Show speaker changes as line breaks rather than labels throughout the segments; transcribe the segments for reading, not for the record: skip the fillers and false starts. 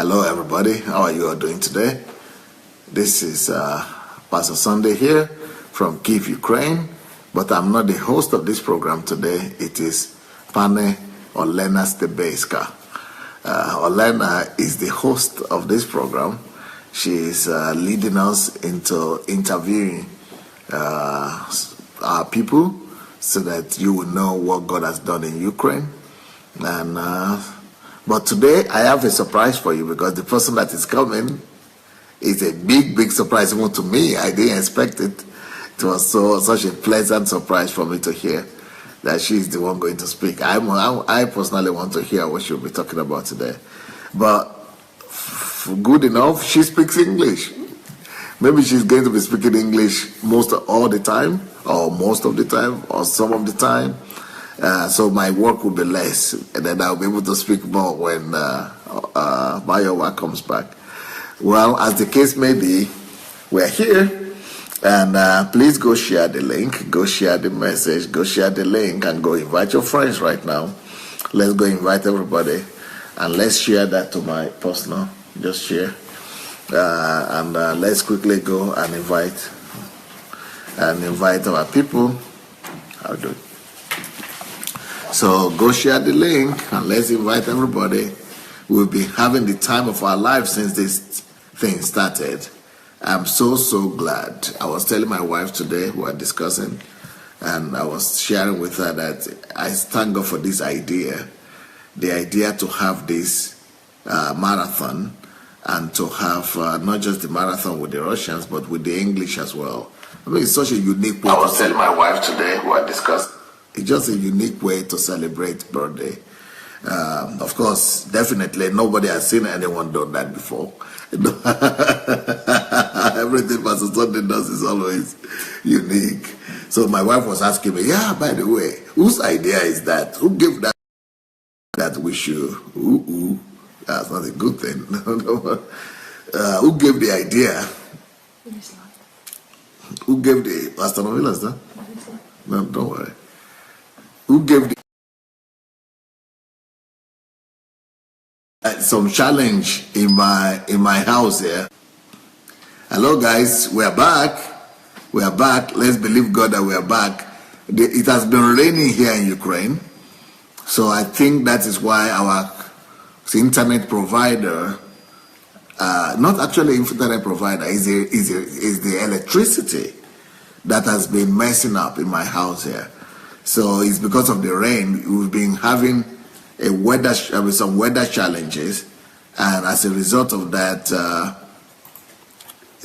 Hello everybody, how are you all doing today? This is Pastor Sunday here from Kyiv, Ukraine, but I'm not the host of this program today. It is Pane Olena Stebeska. Olena is the host of this program. She is leading us into interviewing our people so that you will know what God has done in Ukraine. And but today I have a surprise for you, because the person that is coming is a big surprise even to me. I didn't expect it. It was such a pleasant surprise for me to hear that she's the one going to speak. I personally want to hear what she'll be talking about today. But good enough, she speaks English. Maybe she's going to be speaking English most of the time, or some of the time. So my work will be less, and then I'll be able to speak more when Bayowa comes back. Well, as the case may be, we're here, and please go share the link, go share the message, go share the link, and go invite your friends right now. Let's go invite everybody, and let's share that to my personal. Just share, and let's quickly go and invite our people. I'll do it. So go share the link and let's invite everybody. We'll be having the time of our lives since this thing started. I'm so glad. I was telling my wife today, we were discussing, and I was sharing with her that I thank God for this idea. The idea to have this marathon, and to have not just the marathon with the Russians, but with the English as well. I mean, it's such a unique way. I was telling my wife today, we were discussing. It's just a unique way to celebrate birthday. Of course, definitely nobody has seen anyone do that before. Everything Pastor Sunday does is always unique. So my wife was asking me, yeah, by the way, whose idea is that? Who gave that we should? That's not a good thing. Who gave the idea? Who gave the Pastor Novelas, no? No, don't worry. Who gave some challenge in my house here? Hello guys, we are back. Let's believe God that we are back. It has been raining here in Ukraine, so I think that is why our internet provider, not actually internet provider, is the electricity that has been messing up in my house here. So it's because of the rain. We've been having some weather challenges, and as a result of that,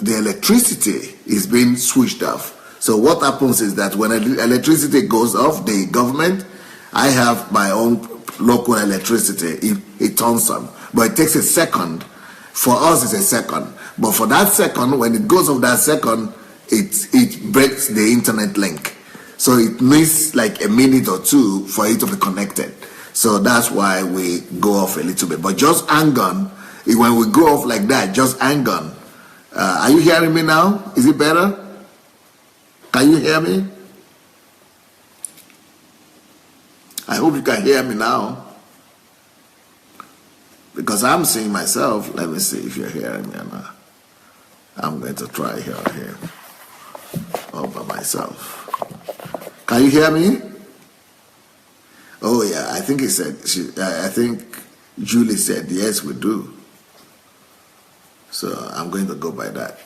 the electricity is being switched off. So what happens is that when electricity goes off, the government, I have my own local electricity, it turns on. But it takes a second. For us, it's a second. But for that second, when it goes off that second, it breaks the internet link. So it needs like a minute or two for it to be connected. So that's why we go off a little bit. But just hang on. When we go off like that, just hang on. Are you hearing me now? Is it better? Can you hear me? I hope you can hear me now. Because I'm seeing myself. Let me see if you're hearing me or not. I'm going to try here all by myself. Can you hear me? Oh yeah, I think he said. I think Julie said yes, we do. So I'm going to go by that.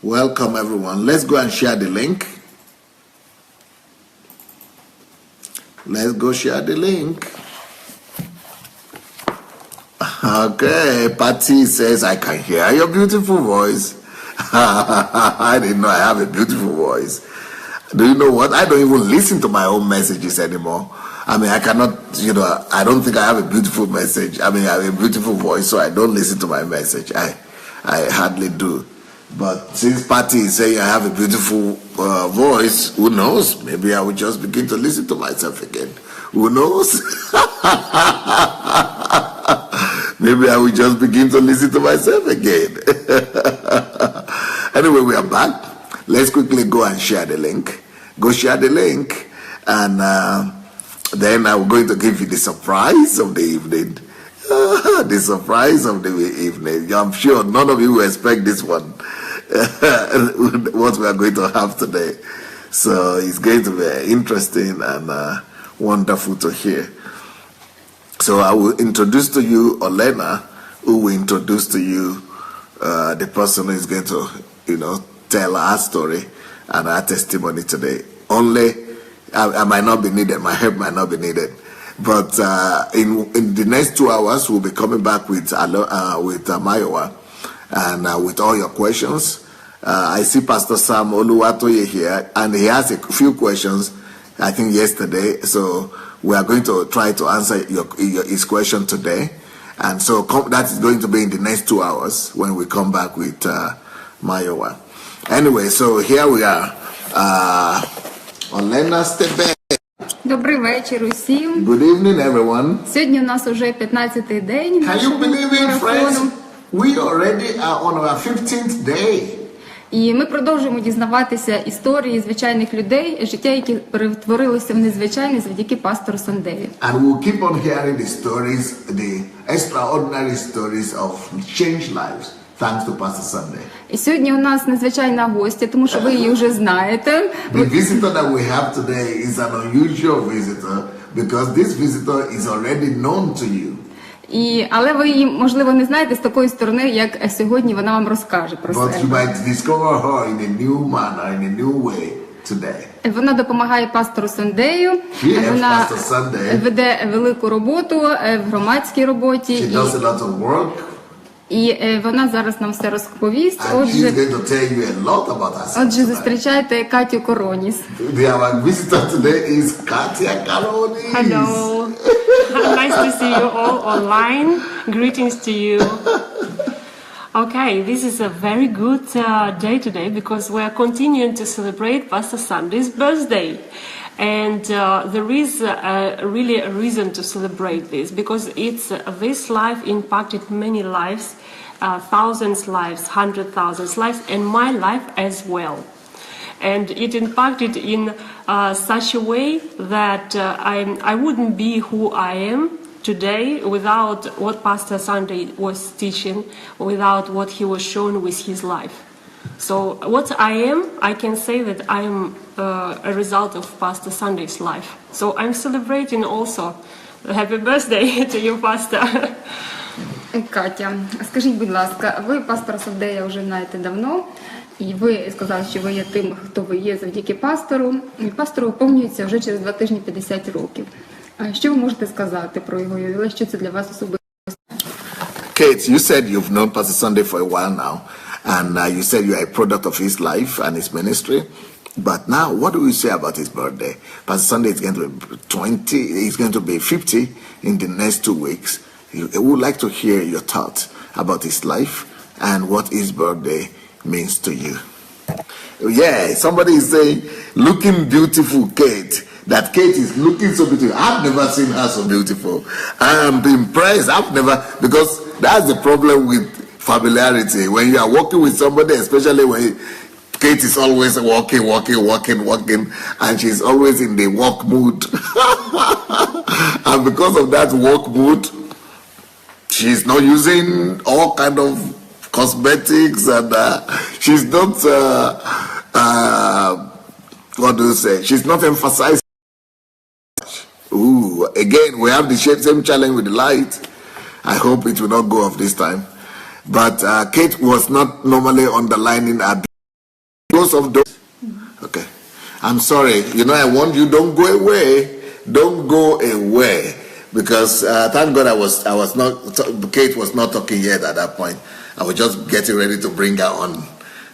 Welcome everyone. Let's go and share the link. Let's go share the link. Okay, Patty says, I can hear your beautiful voice. I didn't know I have a beautiful voice. Do you know what? I don't even listen to my own messages anymore. I mean, I cannot, I don't think I have a beautiful message. I mean, I have a beautiful voice, so I don't listen to my message. I hardly do. But since Patty is saying I have a beautiful voice, who knows? Maybe I will just begin to listen to myself again. Who knows? Maybe I will just begin to listen to myself again. Anyway, we are back. Let's quickly go and share the link. Go share the link. And then I'm going to give you the surprise of the evening. The surprise of the evening. I'm sure none of you will expect this one. What we are going to have today. So it's going to be interesting and wonderful to hear. So I will introduce to you Olena, who will introduce to you the person who is going to, tell our story and our testimony today. Only, I might not be needed, my help might not be needed. But in the next 2 hours, we'll be coming back with Mayowa and with all your questions. I see Pastor Sam Oluwatoye here, and he has a few questions, I think yesterday. So we are going to try to answer his question today. And so that is going to be in the next 2 hours when we come back with Mayowa. Anyway, so here we are. Olena Stebe.
Добрий вечір усім.
Good evening, everyone.
Сьогодні у нас уже 15-й день нашого
Can you believe it, friends?
марафону.
We already are on our 15th day.
І ми продовжуємо дізнаватися історії звичайних людей, життя, які перетворилося в незвичайне завдяки пастору Сандею.
And we'll keep on hearing the stories, the extraordinary stories of changed lives, thanks to Pastor Sunday.
І сьогодні у нас незвичайна гостя, тому що ви її вже знаєте.
The visitor that we have today is an unusual visitor because this visitor is already known to you.
Але ви її, можливо, не знаєте з такої сторони, як сьогодні вона вам розкаже про
But
себе.
you might discover her in a new manner, in a new way today.
Вона допомагає пастору Сандею, вона веде велику роботу в громадській роботі.
She does a lot of work.
І вона зараз нам все розповість.
Отже,
зустрічайте Катю Короніс.
Our visitor today is Katya Koronis.
Hello. Nice to see you all online. Greetings to you. Okay, this is a very good day today because we are continuing to celebrate Pastor Sunday's birthday. And there is really a reason to celebrate this because this life impacted many lives, thousands lives, 100,000 lives, and my life as well. And it impacted in such a way that I wouldn't be who I am today without what Pastor Sunday was teaching, without what he was shown with his life. So what I am, I can say that I am a result of Pastor Sunday's life. So I'm celebrating also. Happy birthday to you, Pastor.
Катя, скажіть, будь ласка, ви пастора Сандея вже знаєте давно, і ви сказали, що ви є тим, хто ви є завдяки пастору. І пастору виповнюється вже через 2 тижні 50 років. Що ви можете сказати про його ювілей? Що це для вас особисто?
Kate, you said you've known Pastor Sunday for a while now. And you said you are a product of his life and his ministry. But now, what do you say about his birthday? Pastor Sunday is going to be 20, he's going to be 50 in the next 2 weeks. I would like to hear your thoughts about his life and what his birthday means to you. Yeah, somebody is saying, looking beautiful, Kate. That Kate is looking so beautiful. I've never seen her so beautiful. I am impressed. Because that's the problem with familiarity. When you are working with somebody, especially when Kate is always walking, and she's always in the work mood. And because of that work mood, she's not using all kind of cosmetics, and she's not, what do you say? She's not emphasizing. Ooh, again, we have the same challenge with the light. I hope it will not go off this time. But Kate was not normally underlining her because of those. Okay, I'm sorry. I want you. Don't go away. Don't go away. Because thank God I was not. Kate was not talking yet at that point. I was just getting ready to bring her on.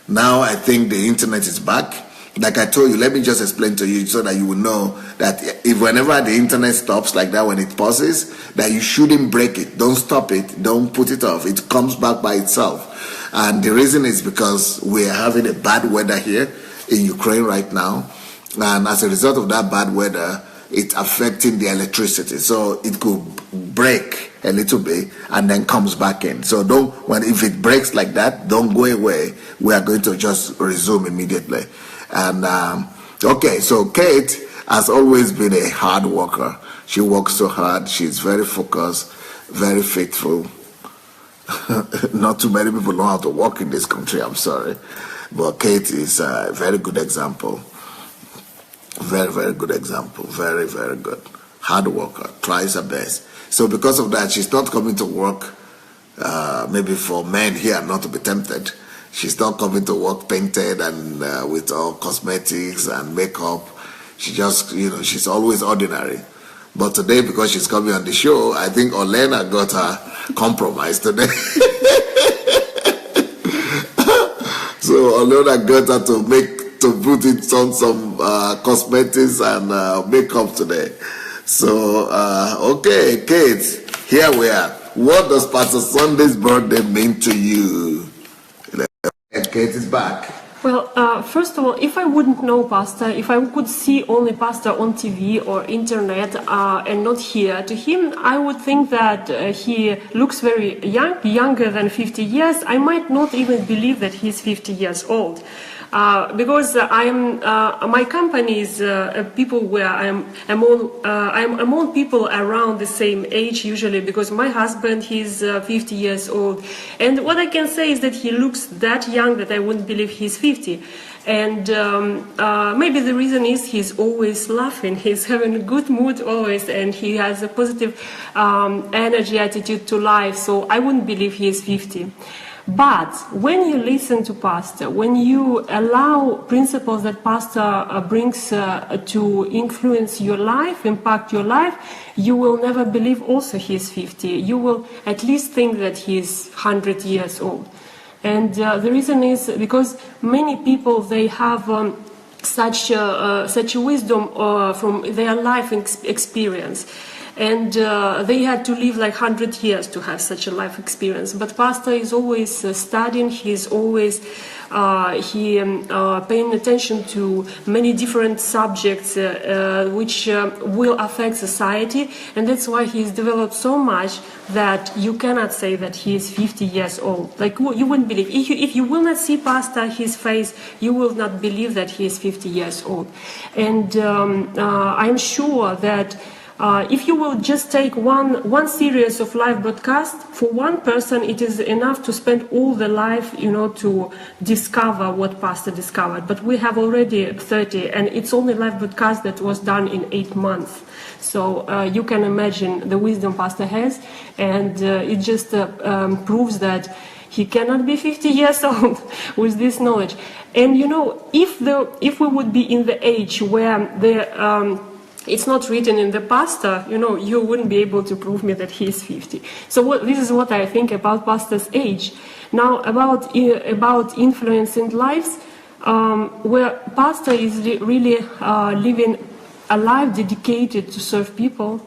Now I think the internet is back. Like I told you, let me just explain to you so that you will know that if whenever the internet stops like that, when it pauses, that you shouldn't break it. Don't stop it. Don't put it off. It comes back by itself. And the reason is because we are having a bad weather here in Ukraine right now. And as a result of that bad weather, it's affecting the electricity. So it could break a little bit and then comes back in. So if it breaks like that, don't go away. We are going to just resume immediately. And okay, so Kate, has always been a hard worker. She works so hard. She's very focused, very faithful. Not too many people know how to work in this country, I'm sorry. But Kate is a very good example. Very, very good example. Very, very good. Hard worker. Tries her best. So because of that, she's not coming to work, maybe for men here not to be tempted. She's not coming to work painted and with all cosmetics and makeup. She just, she's always ordinary. But today, because she's coming on the show, I think Olena got her compromised today. So Olena got her to put in some cosmetics and makeup today. So, okay, Kate, here we are. What does Pastor Sunday's birthday mean to you? Kate is back.
Well, first of all, if I wouldn't know Pastor, if I could see only Pastor on TV or internet and not hear to him, I would think that he looks very young, younger than 50 years. I might not even believe that he's 50 years old. Because my company is people where I'm among people around the same age usually, because my husband, he's 50 years old, and what I can say is that he looks that young that I wouldn't believe he's 50. And maybe the reason is he's always laughing, he's having a good mood always, and he has a positive energy, attitude to life, so I wouldn't believe he is 50. But when you listen to Pastor, when you allow principles that Pastor brings to influence your life, impact your life, you will never believe also he is 50. You will at least think that he is 100 years old. And the reason is because many people, they have such wisdom from their life experience. And they had to live like 100 years to have such a life experience. But Pastor is always studying, he's always paying attention to many different subjects which will affect society. And that's why he's developed so much that you cannot say that he is 50 years old. Like, you wouldn't believe. If you will not see Pastor, his face, you will not believe that he is 50 years old. And I'm sure that if you will just take one series of live broadcast, for one person it is enough to spend all the life, to discover what Pastor discovered. But we have already 30, and it's only live broadcast that was done in 8 months. So you can imagine the wisdom Pastor has, and it just proves that he cannot be 50 years old with this knowledge. And if we would be in the age where it's not written in the Pastor, you wouldn't be able to prove me that he is 50. So this is what I think about Pastor's age. Now, about influencing lives, where Pastor is really living a life dedicated to serve people,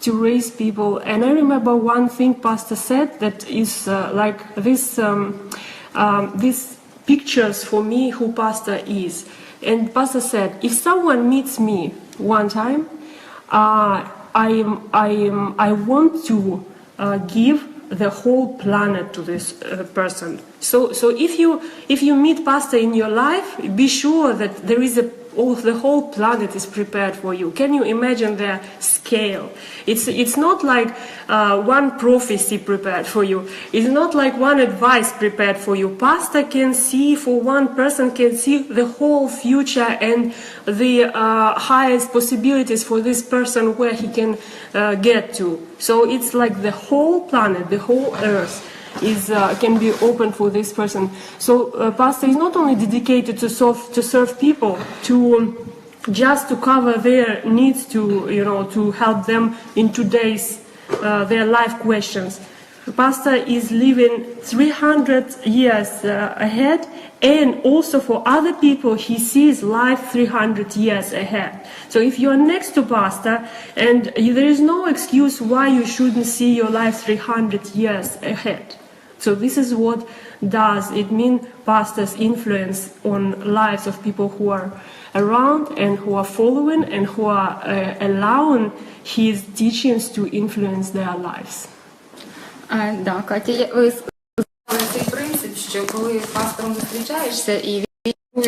to raise people. And I remember one thing Pastor said that is like this pictures for me who Pastor is. And Pastor said, if someone meets me one time, I want to give the whole planet to this person. So if you meet Pastor in your life, be sure that there is the whole planet is prepared for you. Can you imagine the scale? It's not like one prophecy prepared for you. It's not like one advice prepared for you. Pastor can see, for one person can see the whole future and the highest possibilities for this person where he can get to. So it's like the whole planet, the whole earth can be open for this person. So Pastor is not only dedicated to serve people, just to cover their needs, to help them in today's their life questions. Pastor is living 300 years ahead, and also for other people he sees life 300 years ahead. So if you are next to Pastor, and there is no excuse why you shouldn't see your life 300 years ahead. So this is what does it mean, Pastor's influence on lives of people who are around and who are following and who are allowing his teachings to influence their lives.
Да, Катя, ви сказали цей принцип, що коли з пастором зустрічаєшся і він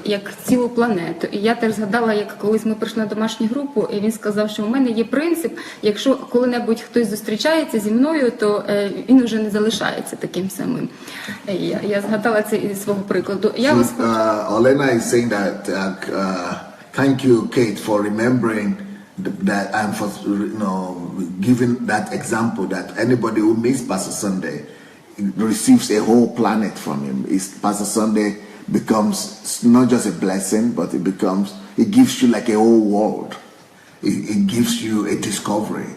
як цілу планету. І я теж згадала, як колись ми прийшли на домашню групу, і він сказав, що в мене є принцип, якщо коли-небудь хтось зустрічається зі мною, то він вже не залишається таким самим. Я згадала це із свого прикладу.
Олена is saying that thank you, Kate, for remembering that and for giving that example that anybody who meets Pastor Sunday receives a whole planet from him. Pastor Sunday becomes not just a blessing, but it gives you like a whole world. It gives you a discovery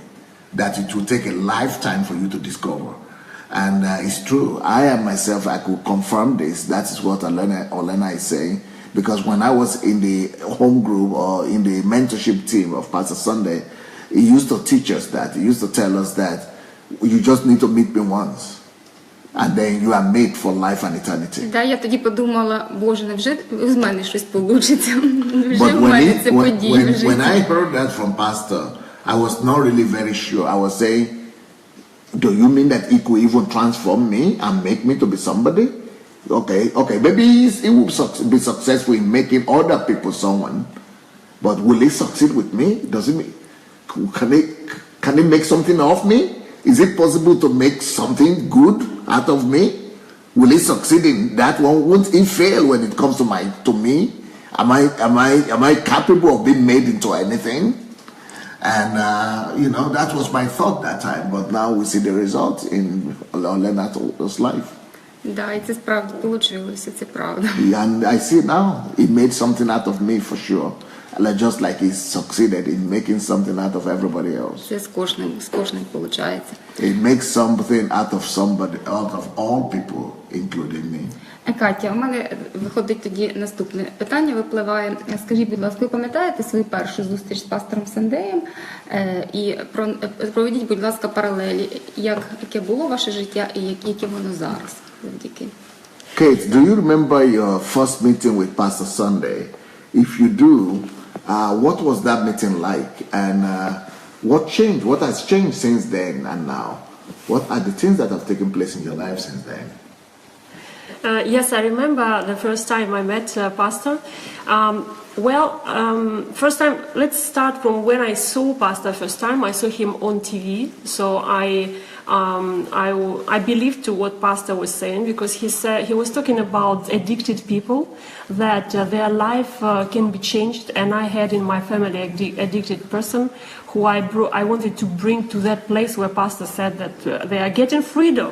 that it will take a lifetime for you to discover. And it's true. I am myself, I could confirm this. That is what Olena is saying. Because when I was in the home group or in the mentorship team of Pastor Sunday, he used to teach us that. He used to tell us that you just need to meet me once. And then you are made for life and eternity.
Да, я тоді подумала, Боже, невже з мене щось получиться?
But when I heard that from Pastor, I was not really very sure. I was saying, do you mean that he could even transform me and make me to be somebody? Okay, maybe he will be successful in making other people someone, but will he succeed with me? Can he make something of me? Is it possible to make something good out of me? Will he succeed in that one? Won't he fail when it comes to me? Am I capable of being made into anything? And that was my thought that time. But now we see the result in Olena's life.
Да, і це справді вийшло, це правда.
And I see now, he made something out of me for sure. Just like he succeeded in making something out of everybody else.
Це з кожним виходить.
It makes something out of somebody, out of all people, including me.
Катя, у мене виходить тоді наступне питання, випливає. Скажіть, будь ласка, ви пам'ятаєте свою першу зустріч з пастором Сандеєм? І проведіть, будь ласка, паралелі, яке було ваше життя і яке воно зараз?
Kate, do you remember your first meeting with Pastor Sunday? If you do, what was that meeting like? And what changed? What has changed since then and now? What are the things that have taken place in your life since then?
Yes, I remember the first time I met Pastor. First time, let's start from when I saw Pastor first time. I saw him on TV, so I believed to what Pastor was saying, because he was talking about addicted people, that their life can be changed, and I had in my family addicted person who I wanted to bring to that place where Pastor said that they are getting freedom.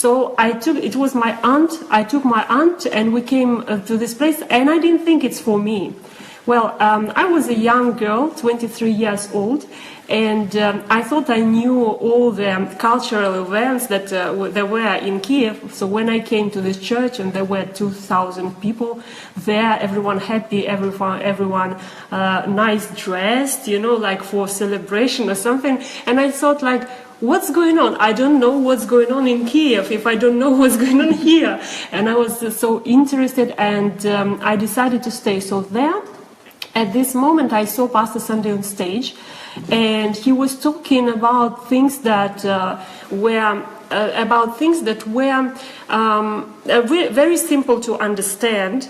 So it was my aunt. I took my aunt and we came to this place, and I didn't think it's for me. Well, I was a young girl, 23 years old, and I thought I knew all the cultural events that there were in Kiev. So when I came to this church and there were 2,000 people there, everyone happy, everyone nice dressed, like for celebration or something. And I thought, like, what's going on? I don't know what's going on in Kiev if I don't know what's going on here. And I was so interested, and I decided to stay. So there, at this moment, I saw Pastor Sunday on stage, and he was talking about things that were very simple to understand.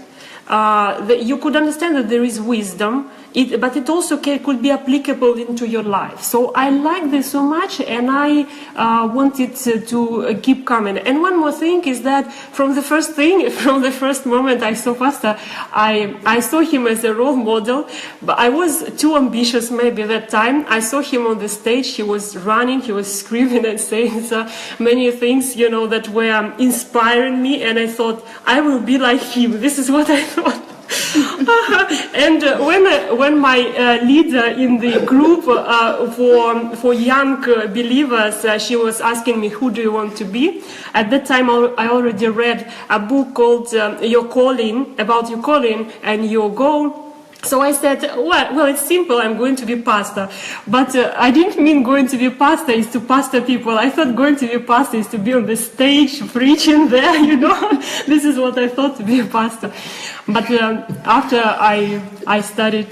You could understand that there is wisdom, but it also could be applicable into your life. So I liked this so much, and I wanted to keep coming. And one more thing is that from the first moment I saw Pastor, I saw him as a role model, but I was too ambitious maybe at that time. I saw him on the stage, he was running, he was screaming and saying many things, that were inspiring me, and I thought, I will be like him. This is what I thought. And when my leader in the group for young believers, she was asking me, who do you want to be? At that time, I already read a book called Your Calling, about your calling and your goal. So I said, well, it's simple, I'm going to be pastor. But I didn't mean going to be pastor is to pastor people. I thought going to be pastor is to be on the stage preaching there, This is what I thought to be a pastor. But after I started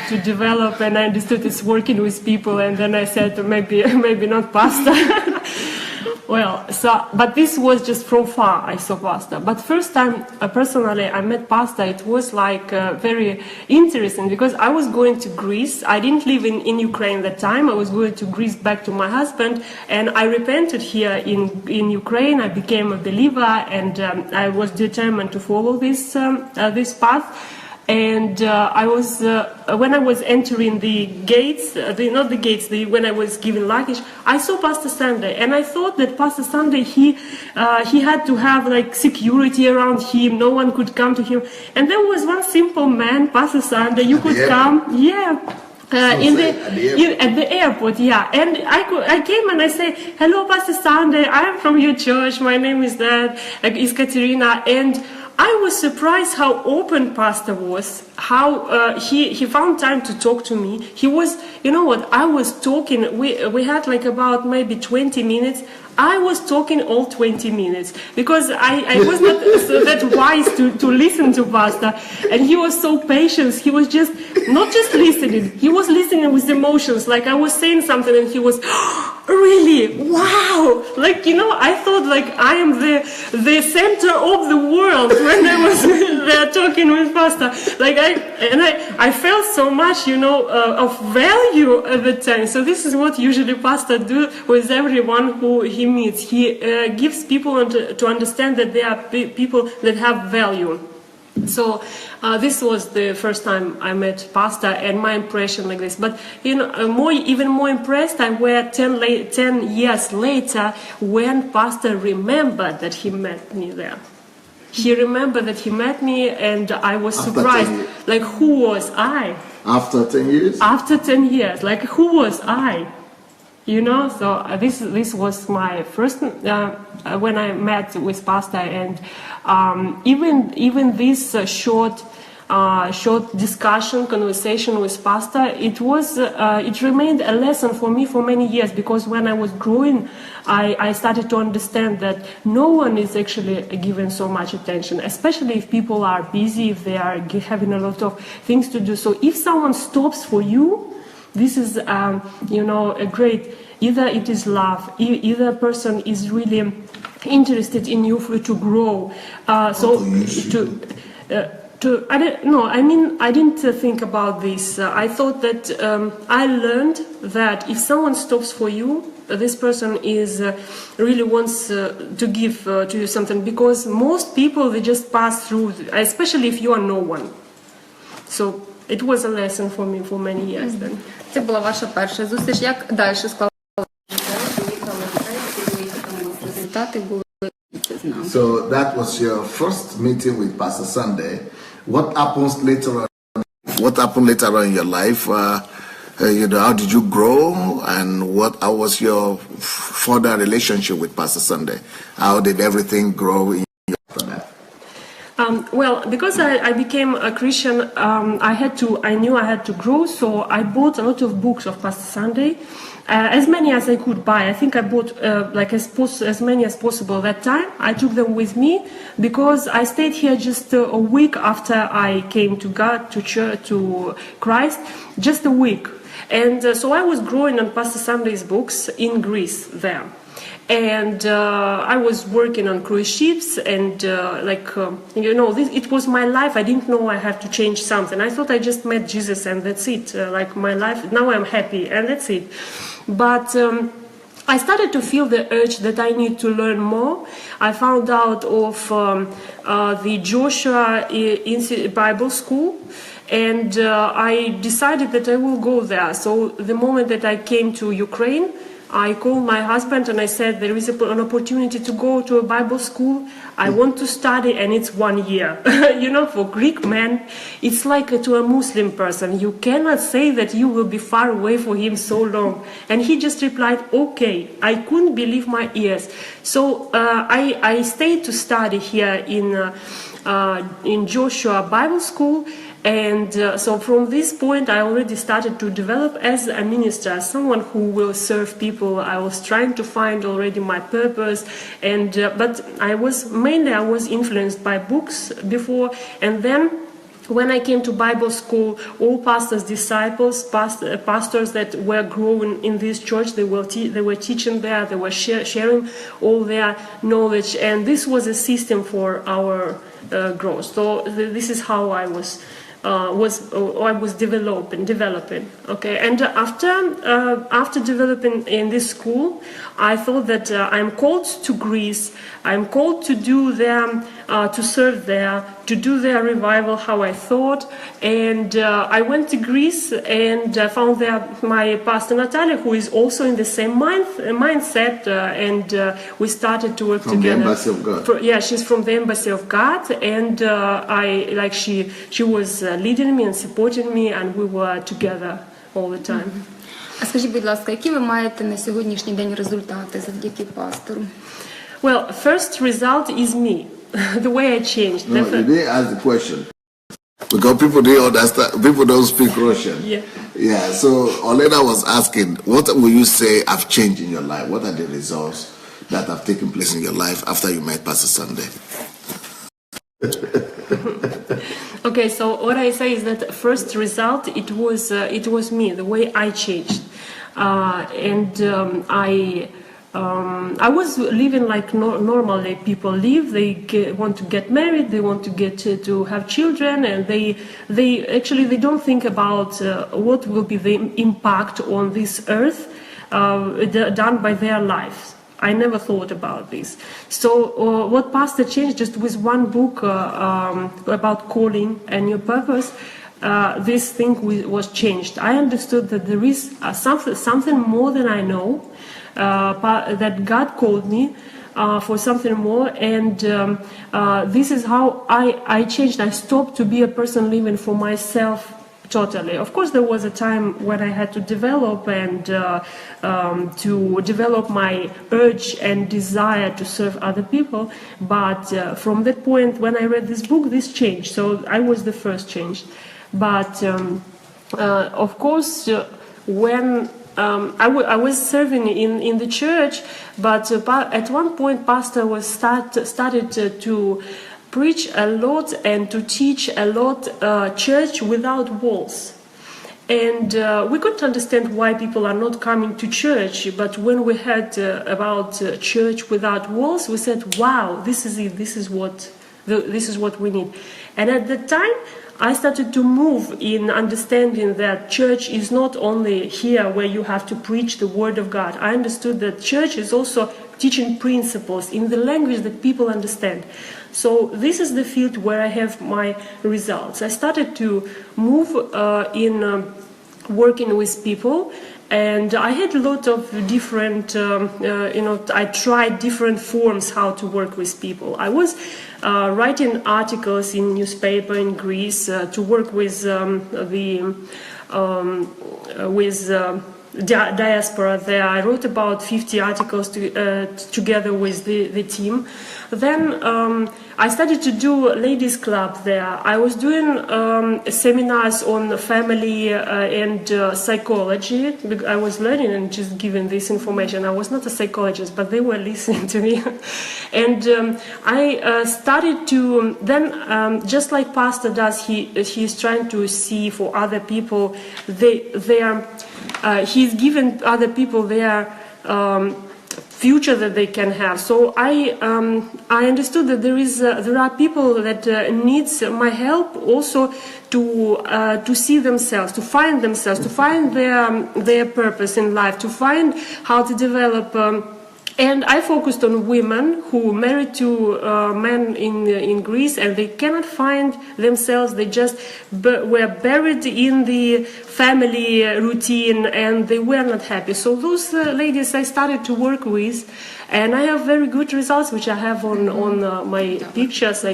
to develop, and I understood it's working with people, and then I said, maybe not pastor. Well, but this was just from far, I saw Pastor. But first time, personally, I met Pastor, it was like very interesting because I was going to Greece. I didn't live in Ukraine at that time. I was going to Greece back to my husband, and I repented here in Ukraine. I became a believer, and I was determined to follow this path. And I was when I was entering the gates, when I was giving luggage, I saw Pastor Sunday, and I thought that Pastor Sunday he had to have like security around him. No one could come to him, and there was one simple man, Pastor Sunday. You could come, yeah. At the airport, yeah, and I came and I said, "Hello, Pastor Sunday. I am from your church. My name is Katerina," and I was surprised how open Pastor was, how he found time to talk to me. He was, you know what, I was talking, we had like about maybe 20 minutes. I was talking all 20 minutes because I was not so that wise to listen to Pastor, and he was so patient. He was just not just listening, he was listening with emotions. Like I was saying something and he was, oh, really, wow, like, you know, I thought like I am the center of the world when I was there talking with Pastor. Like I felt so much, you know, of value at the time. So this is what usually Pastor do with everyone who he meets. He gives people to understand that they are people that have value. So this was the first time I met Pastor, and my impression like this. But you know, even more impressed I were 10 years later when Pastor remembered that he met me there. He remembered that he met me, and I was surprised. Like, who was I?
After 10 years?
After 10 years, like, who was I? You know, so this was my first when I met with Pastor, and even this short conversation with Pastor, it remained a lesson for me for many years, because when I was growing, I started to understand that no one is actually given so much attention, especially if people are busy, if they are having a lot of things to do. So if someone stops for you, this is, you know, a great, either it is love, either a person is really interested in you to grow. I don't know, I mean, I didn't think about this. I thought that I learned that if someone stops for you, this person is really wants to give to you something, because most people, they just pass through, especially if you are no one. So it was a lesson for me for many years then.
Це була ваша перша зустріч. Як далі склалося? Результати були, це знав.
So that was your first meeting with Pastor Sunday. What happens later on? What happened later on in your life? You know, how did you grow, and how was your further relationship with Pastor Sunday? How did everything grow in you after that?
Well, because I became a Christian, I knew I had to grow, so I bought a lot of books of Pastor Sunday, as many as I could buy. I think I bought as many as possible that time. I took them with me because I stayed here just a week after I came to God, to church, to Christ, just a week. And so I was growing on Pastor Sunday's books in Greece there. And I was working on cruise ships, and you know, it was my life. I didn't know I had to change something. I thought I just met Jesus and that's it. Like my life, now I'm happy and that's it. But I started to feel the urge that I need to learn more. I found out of the Joshua Bible School, and I decided that I will go there. So the moment that I came to Ukraine, I called my husband and I said, there is an opportunity to go to a Bible school. I want to study, and it's 1 year. You know, for Greek men, it's like to a Muslim person. You cannot say that you will be far away from him so long. And he just replied, okay. I couldn't believe my ears. So I stayed to study here in Joshua Bible School. And so from this point, I already started to develop as a minister, as someone who will serve people. I was trying to find already my purpose, and but I was influenced by books before, and then when I came to Bible school, all pastors' disciples, pastors that were growing in this church, they were teaching there, they were sharing all their knowledge, and this was a system for our growth. So this is how I was developing. Okay, and after developing in this school, I thought that I'm called to Greece. I'm called to do them, to serve there, to do their revival. How I thought, and I went to Greece and found there my pastor Natalia, who is also in the same mindset, and we started to work together.
From the Embassy of God.
She's from the Embassy of God, and she was leading me and supporting me, and we were together all the time.
А скажіть, будь ласка, які ви маєте на сьогоднішній день результати завдяки пастору?
Well, first result is me, the way I changed.
No, you didn't ask the question. Because people didn't understand, people don't speak Russian. Yeah, so Olena was asking, what will you say have changed in your life? What are the results that have taken place in your life after you met Pastor Sunday?
Okay, so what I say is that first result, it was me, the way I changed. I was living like normally people live. They want to get married, they want to get to have children, and they don't think about what will be the impact on this earth done by their lives. I never thought about this. So what Pastor changed just with one book about calling and your purpose, this thing was changed. I understood that there is something more than I know, that God called me for something more, and this is how I changed. I stopped to be a person living for myself totally. Of course, there was a time when I had to develop and to develop my urge and desire to serve other people, but from that point when I read this book, this changed. So I was the first changed. But of course, when I was serving in the church, but at one point, Pastor was started to preach a lot and to teach a lot church without walls. And we couldn't understand why people are not coming to church, but when we heard about church without walls, we said, wow, this is it, this is what we need. And at that time, I started to move in understanding that church is not only here where you have to preach the word of God. I understood that church is also teaching principles in the language that people understand. So this is the field where I have my results. I started to move in working with people, and I had a lot of different, I tried different forms how to work with people. I was writing articles in newspaper in Greece to work with diaspora there. I wrote about 50 articles together with the team. Then I started to do ladies club there. I was doing seminars on family and psychology. I was learning and just giving this information. I was not a psychologist, but they were listening to me. And I started to then, just like Pastor does, he is trying to see for other people. He's given other people their future that they can have. So I understood that there are people that needs my help also to see themselves, to find their purpose in life, to find how to develop. And I focused on women who married to men in Greece, and they cannot find themselves. They just were buried in the family routine, and they were not happy. So those ladies I started to work with, and I have very good results, which I have on my pictures.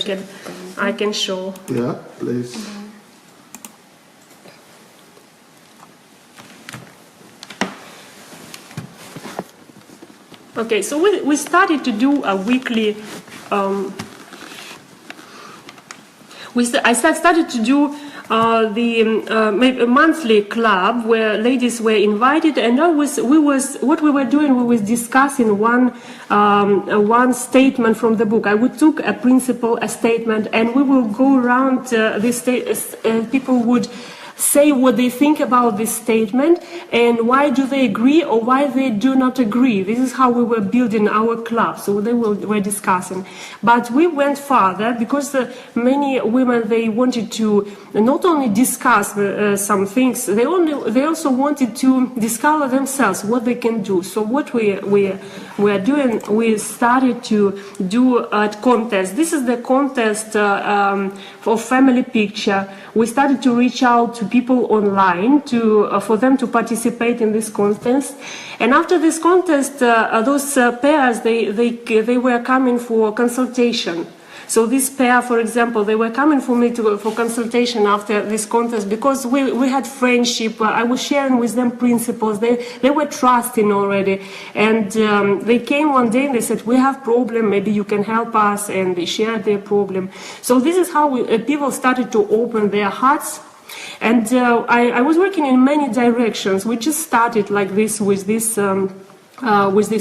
I can show.
Yeah, please.
Okay, so we started to do a weekly. I started to do maybe a monthly club where ladies were invited, and what we were doing. We was discussing one statement from the book. I would took a principle, a statement, and we will go around this. People would say what they think about this statement and why do they agree or why they do not agree. This is how we were building our club, so they were discussing. But we went further because many women, they wanted to not only discuss some things, they also wanted to discover themselves what they can do. So what we are doing, we started to do a contest. This is the contest for family picture. We started to reach out to people online for them to participate in this contest. And after this contest, those pairs, they were coming for consultation. So this pair, for example, they were coming for me for consultation after this contest because we had friendship. I was sharing with them principles. They were trusting already. And they came one day and they said, we have problem, maybe you can help us. And they shared their problem. So this is how people started to open their hearts. And I was working in many directions. We just started like this with this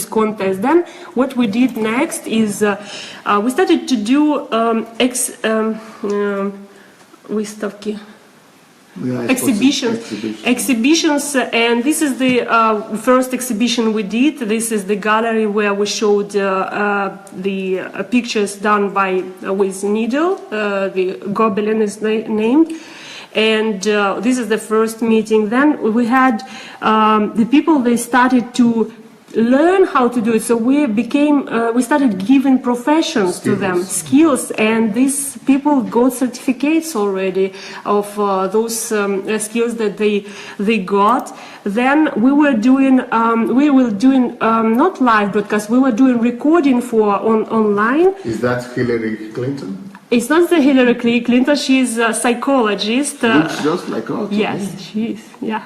contest. Then what we did next is we started to do выставки. Exhibitions, and this is the first exhibition we did. This is the gallery where we showed the pictures done with needle. The Gobelin is named. And this is the first meeting. Then we had the people, they started to learn how to do it. So we started giving professions to them, skills, and these people got certificates already of those skills that they got. Then we were doing not live broadcast, we were doing recording for online.
Is that Hillary Clinton?
It's not the Hillary Clinton. She's a psychologist.
Looks just like her.
Yes, she is. Yeah.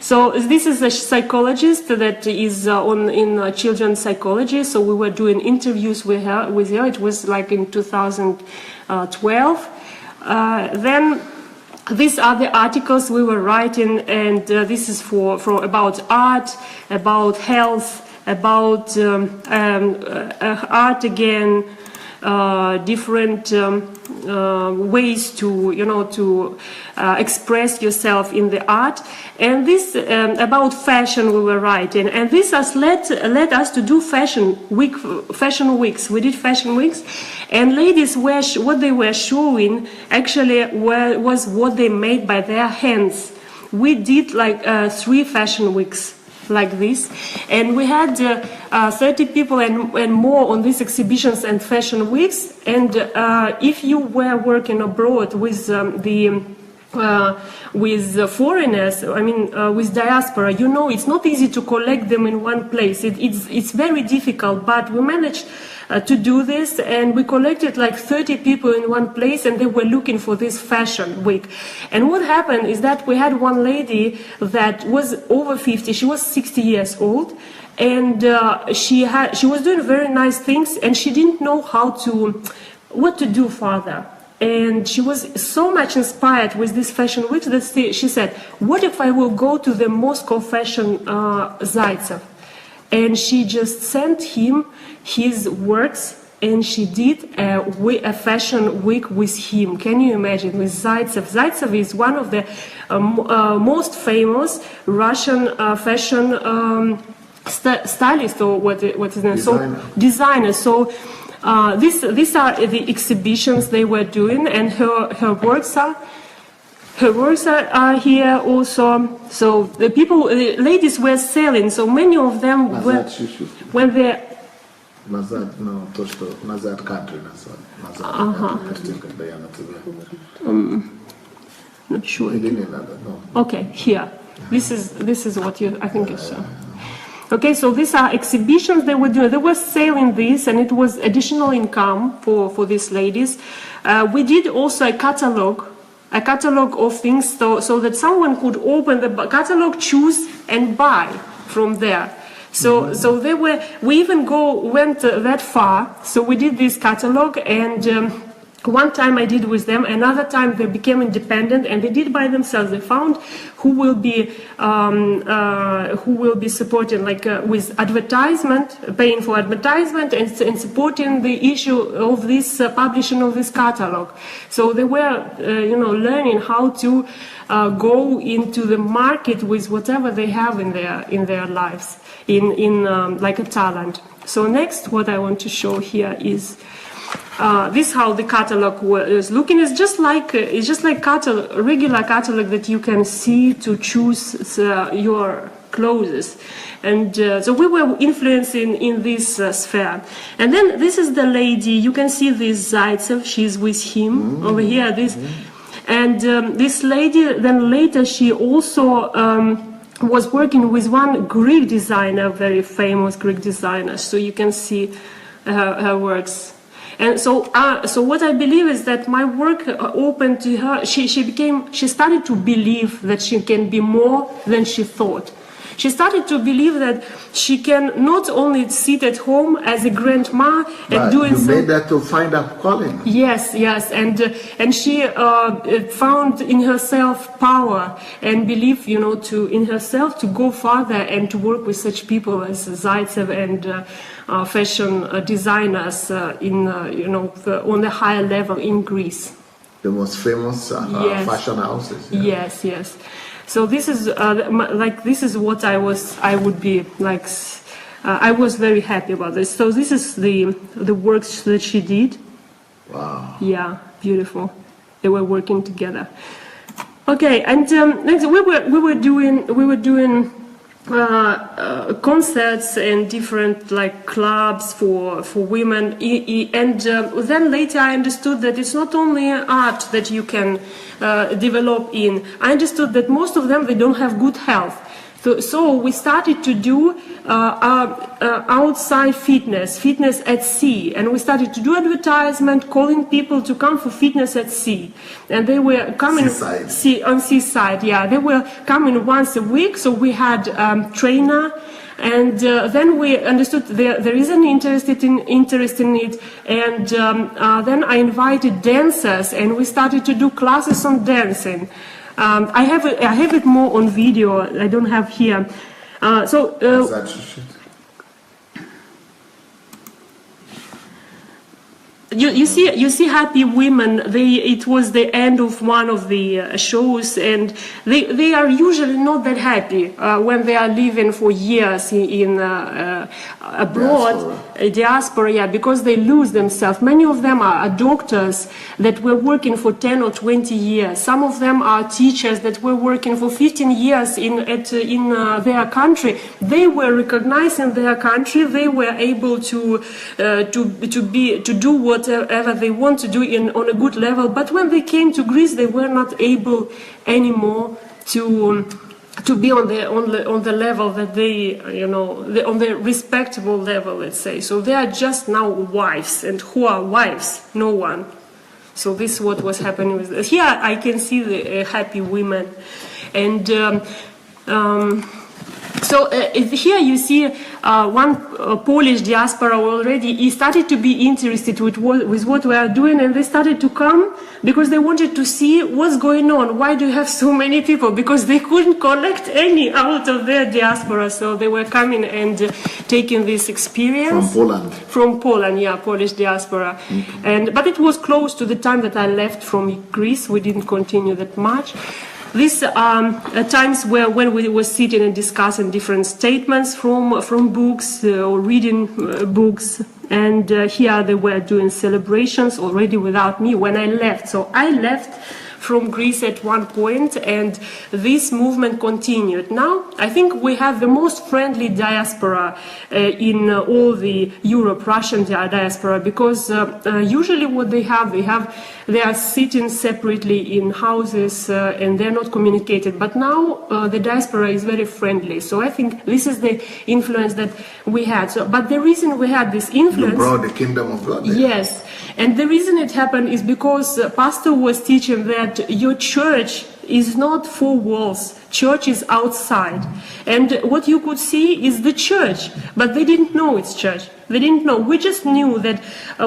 So this is a psychologist that is in children's psychology. So we were doing interviews with her. It was like in 2012. Then these are the articles we were writing, and this is for about art, about health, about art again. Different ways to express yourself in the art, and this about fashion we were writing, and this has led us to do fashion weeks. We did fashion weeks, and ladies what they were showing actually was what they made by their hands. We did like 3 fashion weeks like this, and we had 30 people and more on these exhibitions and fashion weeks. And if you were working abroad with foreigners, with diaspora, it's not easy to collect them in one place. It's very difficult, but we managed to do this, and we collected like 30 people in one place, and they were looking for this fashion week. And what happened is that we had one lady that was over 50, she was 60 years old, and she was doing very nice things, and she didn't know what to do further. And she was so much inspired with this fashion week that she said, what if I will go to the Moscow fashion Zaitsev? And she just sent him his works, and she did a fashion week with him. Can you imagine? With Zaitsev. Zaitsev is one of the most famous Russian fashion stylist, or what is it? Designer. So these are the exhibitions they were doing, and her works are here also. So the ladies were selling. So many of them when they.
Назад, то, что назад country когда я на тебя.
Not sure. Okay, here. This is what I think you saw. Okay, so these are exhibitions they were doing. They were selling this, and it was additional income for these ladies. We did also a catalog of things, so that someone could open the catalog, choose, and buy from there. So we even went that far. So we did this catalog, and One time I did with them, another time they became independent and they did by themselves. They found who will be supporting, like with advertisement, paying for advertisement and supporting the issue of this publishing of this catalog. So they were, learning how to go into the market with whatever they have in their lives, in like a talent. So next, what I want to show here is. This how the catalog was looking. It's just like regular catalog that you can see to choose your clothes, and so we were influencing in this sphere. And then this is the lady. You can see this Zaitsev. She's with him over here. This, and this lady. Then later she also. Was working with one Greek designer, very famous Greek designer. So you can see her works. And so what I believe is that my work opened to her. She started to believe that she can be more than she thought. She started to believe that she can not only sit at home as a grandma and doing something.
You made that to find a calling.
Yes, and she found in herself power and belief, in herself to go farther and to work with such people as Zaitsev and fashion designers on the higher level in Greece.
The most famous fashion houses. Yeah.
Yes. So this is this is what I would be like. I was very happy about this. So this is the works that she did.
Wow.
Yeah, beautiful. They were working together. Okay, and next we were doing concerts and different like clubs for women, and then later I understood that it's not only art that you can develop in. I understood that most of them, they don't have good health. So we started to do outside fitness at sea, and we started to do advertisement, calling people to come for fitness at sea, and they were coming on seaside. Yeah, they were coming once a week. So we had trainer, and then we understood there is an interest in it, and then I invited dancers, and we started to do classes on dancing. I have it more on video. I don't have here. You see happy women. It was the end of one of the shows, and they are usually not that happy when they are living for years in abroad, diaspora, yeah, because they lose themselves. Many of them are doctors that were working for 10 or 20 years. Some of them are teachers that were working for 15 years in their country. They were recognized in their country. They were able to do whatever they want to do on a good level. But when they came to Greece, they were not able anymore to be on the level that they, on the respectable level, let's say. So they are just now wives, and who are wives? No one. So this is what was happening with this. Here I can see the happy women, and so here you see one Polish diaspora already. He started to be interested with what we are doing, and they started to come because they wanted to see what's going on. Why do you have so many people? Because they couldn't collect any out of their diaspora, so they were coming and taking this experience. From Poland, yeah, Polish diaspora. Mm-hmm. But it was close to the time that I left from Greece. We didn't continue that much. These times when we were sitting and discussing different statements from books or reading books, and here they were doing celebrations already without me when I left. So I left from Greece at one point, and this movement continued. Now, I think we have the most friendly diaspora in all the Europe, Russian diaspora, because usually what they are sitting separately in houses and they're not communicated. But now the diaspora is very friendly. So I think this is the influence that we had. But the reason we had this influence...
You brought the kingdom of God there.
Yes. And the reason it happened is because Pastor was teaching that your church is not four walls. Church is outside. And what you could see is the church, but they didn't know it's church. They didn't know. We just knew that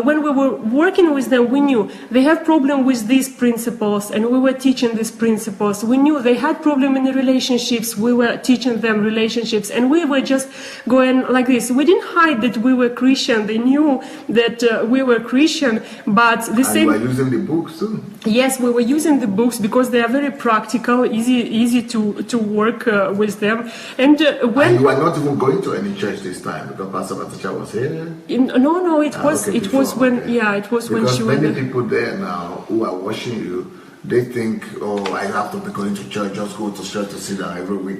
when we were working with them, we knew they have problem with these principles, and we were teaching these principles. We knew they had problem in the relationships. We were teaching them relationships, and we were just going like this. We didn't hide that we were Christian. They knew that we were Christian, but the same.
And you were using the books too.
Yes, we were using the books because they are very practical, easy to work with them. And when
and you were not even going to any church this time because Pastor Patricia was here.
No, it was
okay,
it was when
okay.
yeah, it was
because
when she was
many
there.
people there now who are watching you, they think, oh, I have to be going to church, just go to church to sit down every week.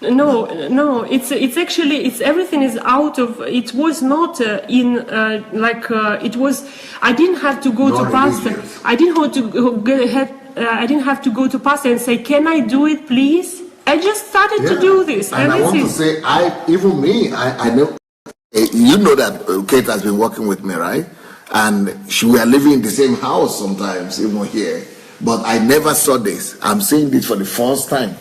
No, it's actually everything is out of. It was not it was. I didn't have to go
Not
to pastor.
religious.
I didn't have to I didn't have to go to pastor and say, "Can I do it, please?" I just started to do this.
And I want to say, I know, you know that Kate has been working with me, right? And we are living in the same house sometimes, even here. But I never saw this. I'm seeing this for the first time.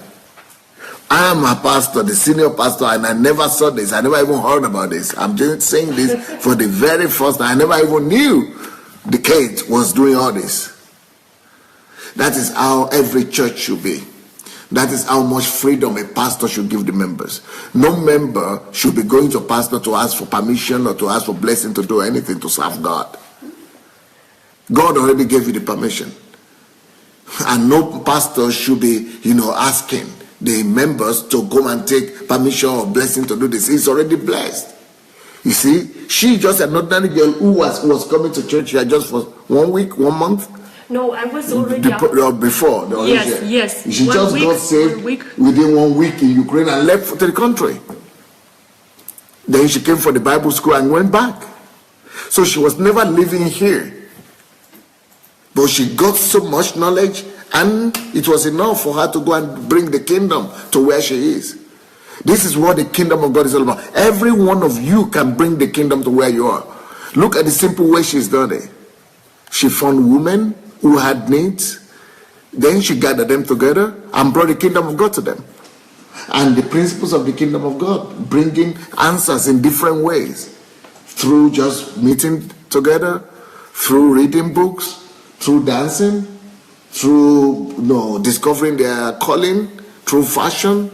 I am a pastor, the senior pastor, and I never saw this. I never even heard about this. I'm just saying this for the very first time. I never even knew the Kate was doing all this. That is how every church should be. That is how much freedom a pastor should give the members. No member should be going to a pastor to ask for permission or to ask for blessing to do anything to serve God. God already gave you the permission. And no pastor should be, asking the members to go and take permission or blessing to do this. He's already blessed. You see, she just an ordinary girl who was coming to church here just for 1 week, 1 month.
No, I was already
before.
Yes.
She just got saved within 1 week in Ukraine and left to the country. Then she came for the Bible school and went back. So she was never living here. But she got so much knowledge, and it was enough for her to go and bring the kingdom to where she is. This is what the kingdom of God is all about. Every one of you can bring the kingdom to where you are. Look at the simple way she's done it. She found women who had needs. Then she gathered them together and brought the kingdom of God to them. And the principles of the kingdom of God, bringing answers in different ways. Through just meeting together, through reading books, through dancing, through discovering their calling, through fashion,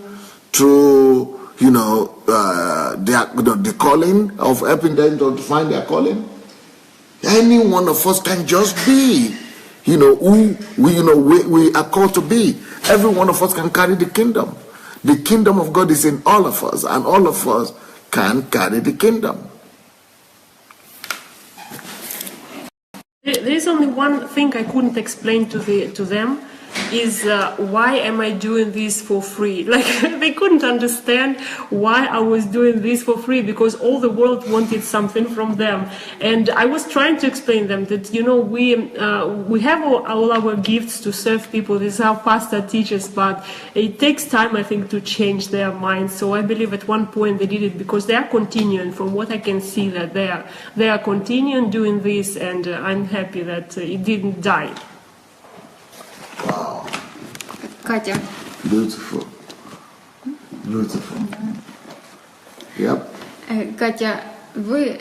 through the calling of helping them to find their calling. Any one of us can just be, who we are called to be. Every one of us can carry the kingdom. The kingdom of God is in all of us, and all of us can carry the kingdom.
There is only one thing I couldn't explain to them, is why am I doing this for free? Like, they couldn't understand why I was doing this for free, because all the world wanted something from them. And I was trying to explain them that, we have all our gifts to serve people. This is how pastor teaches, but it takes time, I think, to change their minds. So I believe at one point they did it because they are continuing, from what I can see, that they are continuing doing this, and I'm happy that it didn't die.
Wow.
Катя.
Beautiful. Yep.
Катя, ви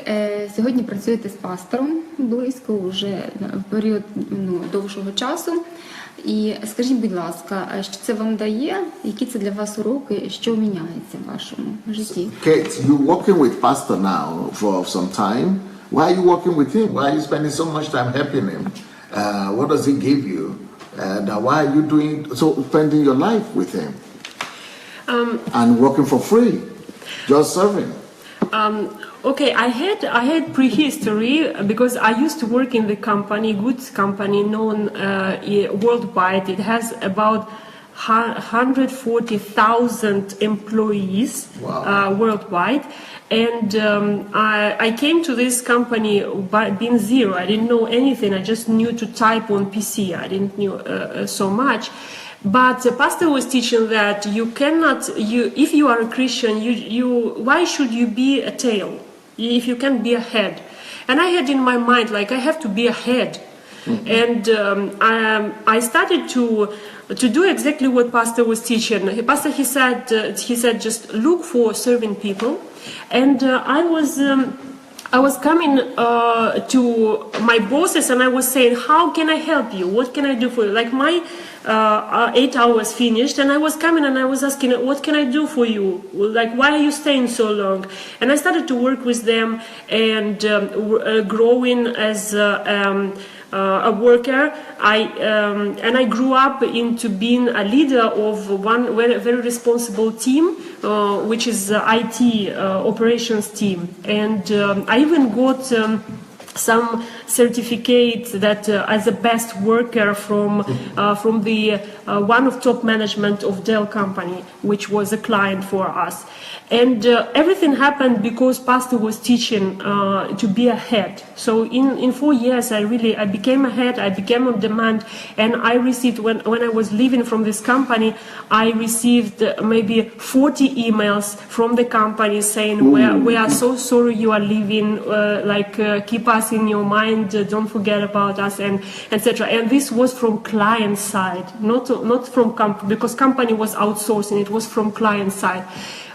сьогодні працюєте з пастором близько, вже в період довшого часу. І скажіть, будь ласка, що це вам дає? Які це для вас уроки? Що міняється в вашому житті?
Kate, you're working with pastor now for some time. Why are you working with him? Why are you spending so much time helping him? What does he give you? And why are you spending your life with him? And working for free, just serving?
Okay, I had prehistory because I used to work in the company, goods company known worldwide. It has about 140,000 employees.
Wow.
Worldwide. And I came to this company by being zero. I didn't know anything. I just knew to type on PC. I didn't know so much. But the pastor was teaching that you cannot, if you are a Christian, why should you be a tail if you can be a head? And I had in my mind, like, I have to be a head. Mm-hmm. And I started to do exactly what pastor was teaching. Pastor, he said, just look for serving people. And I I was coming to my bosses and I was saying, how can I help you? What can I do for you? Like my 8 hours finished and I was coming and I was asking, what can I do for you? Like, why are you staying so long? And I started to work with them and growing as a worker. I grew up into being a leader of one very responsible team, which is IT operations team. And I even got some certificate that as a best worker from the one of top management of Dell company, which was a client for us. And everything happened because Pastor was teaching to be a head. So in 4 years, I became a head, I became on demand, and I received, when I was leaving from this company, I received maybe 40 emails from the company saying, we are so sorry you are leaving, keep us in your mind, don't forget about us, and etc. And this was from client side, not from company, because company was outsourcing, it was from client side.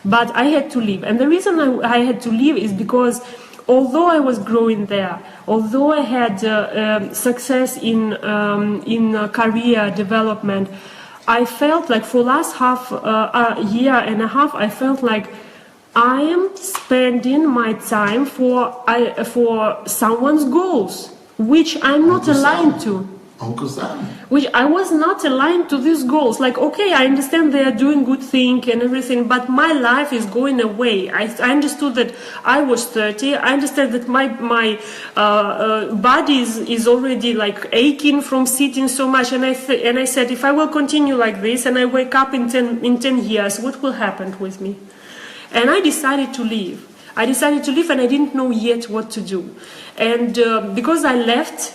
But I had to leave. And the reason I had to leave is because although I was growing there, although I had success in career development, I felt like for last a year and a half, I felt like I am spending my time for someone's goals, which I'm not aligned to.
Uncle Sam.
Which I was not aligned to these goals. Like, okay, I understand they are doing good thing and everything, but my life is going away. I understood that I was 30. I understand that my body is already like aching from sitting so much. And I said, if I will continue like this and I wake up in 10 years, what will happen with me? And I decided to leave. And I didn't know yet what to do. And because I left,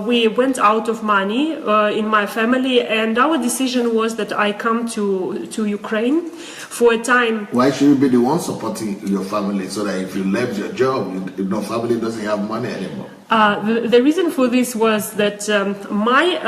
we went out of money in my family, and our decision was that I come to Ukraine for a time.
Why should you be the one supporting your family so that if you left your job, your family doesn't have money anymore?
The reason for this was that my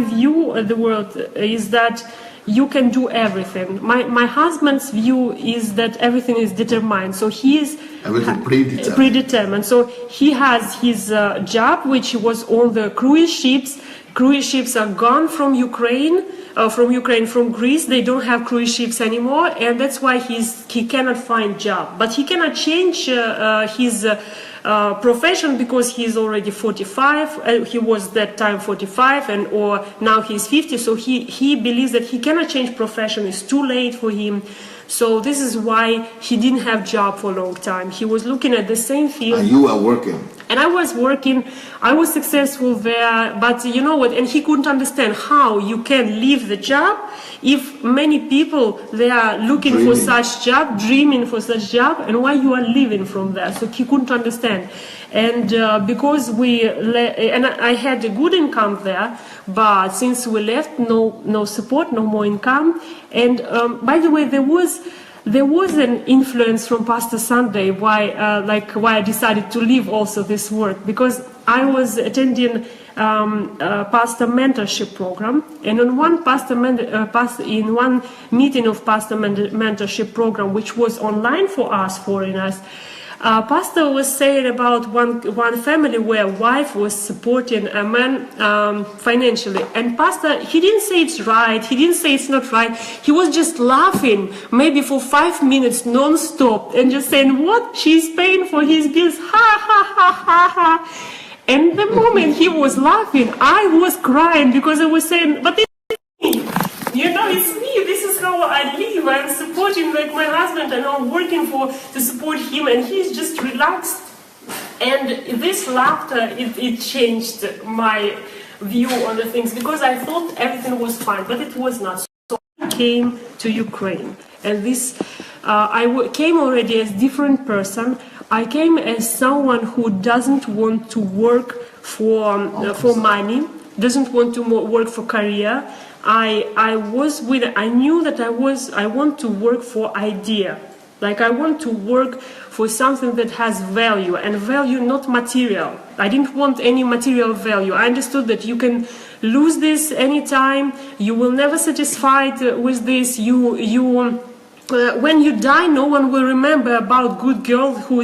view of the world is that you can do everything. My husband's view is that everything is determined. So he is predetermined. So he has his job, which was on the cruise ships. Cruise ships are gone from Ukraine, from Greece. They don't have cruise ships anymore, and that's why he cannot find job. But he cannot change his profession because he's already 45. He was that time 45, or now he's 50. So he believes that he cannot change profession. It's too late for him. So this is why he didn't have job for a long time. He was looking at the same field.
And you were working.
And I was working. I was successful there. But you know what? And he couldn't understand how you can leave the job if many people, they are looking for such job, dreaming for such job, and why you are leaving from there. So he couldn't understand. And because and I had a good income there, but since we left, no support, no more income. And by the way, there was an influence from Pastor Sunday why I decided to leave also this work, because I was attending pastor mentorship program, and on one in one meeting of pastor mentorship program, which was online for us foreigners, pastor was saying about one family where a wife was supporting a man financially, and pastor, he didn't say it's right, he didn't say it's not right, he was just laughing maybe for 5 minutes non-stop and just saying, what, she's paying for his bills, ha ha ha ha ha. And the moment he was laughing, I was crying, because I was saying, but it's me, it's me, this is how I live, I'm supporting like my husband and I'm working to support him, and he's just relaxed. And this laughter, it changed my view on the things, because I thought everything was fine, but it was not. So I came to Ukraine, and this, I came already as different person. I came as someone who doesn't want to work for money, doesn't want to work for career. I knew that I want to work for idea. Like, I want to work for something that has value, and value not material. I didn't want any material value. I understood that you can lose this anytime. You will never satisfied with this. when you die, no one will remember about good girl who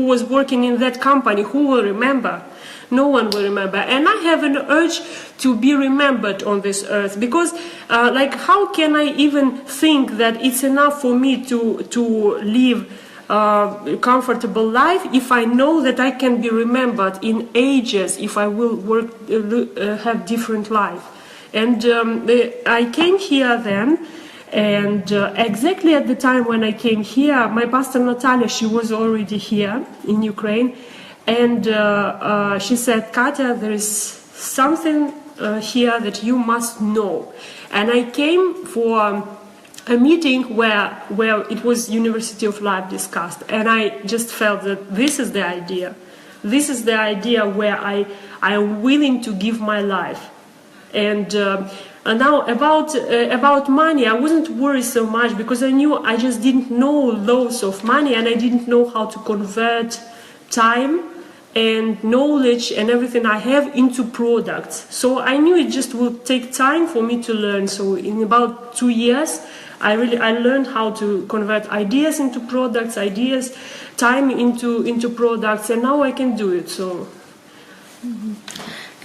was working in that company. Who will remember? No one will remember. And I have an urge to be remembered on this earth, because like, how can I even think that it's enough for me to live a comfortable life if I know that I can be remembered in ages if I will have different life. And I came here then, and exactly at the time when I came here, my pastor Natalia, she was already here in Ukraine, and she said, Katya, there is something here that you must know. And I came for a meeting where it was University of Life discussed, and I just felt that this is the idea. This is the idea where I am willing to give my life. And now about money, I wasn't worried so much, because I knew I just didn't know laws of money, and I didn't know how to convert time and knowledge and everything I have into products. So I knew it just would take time for me to learn. So in about 2 years, I learned how to convert ideas into products, time into products, and now I can do it. So.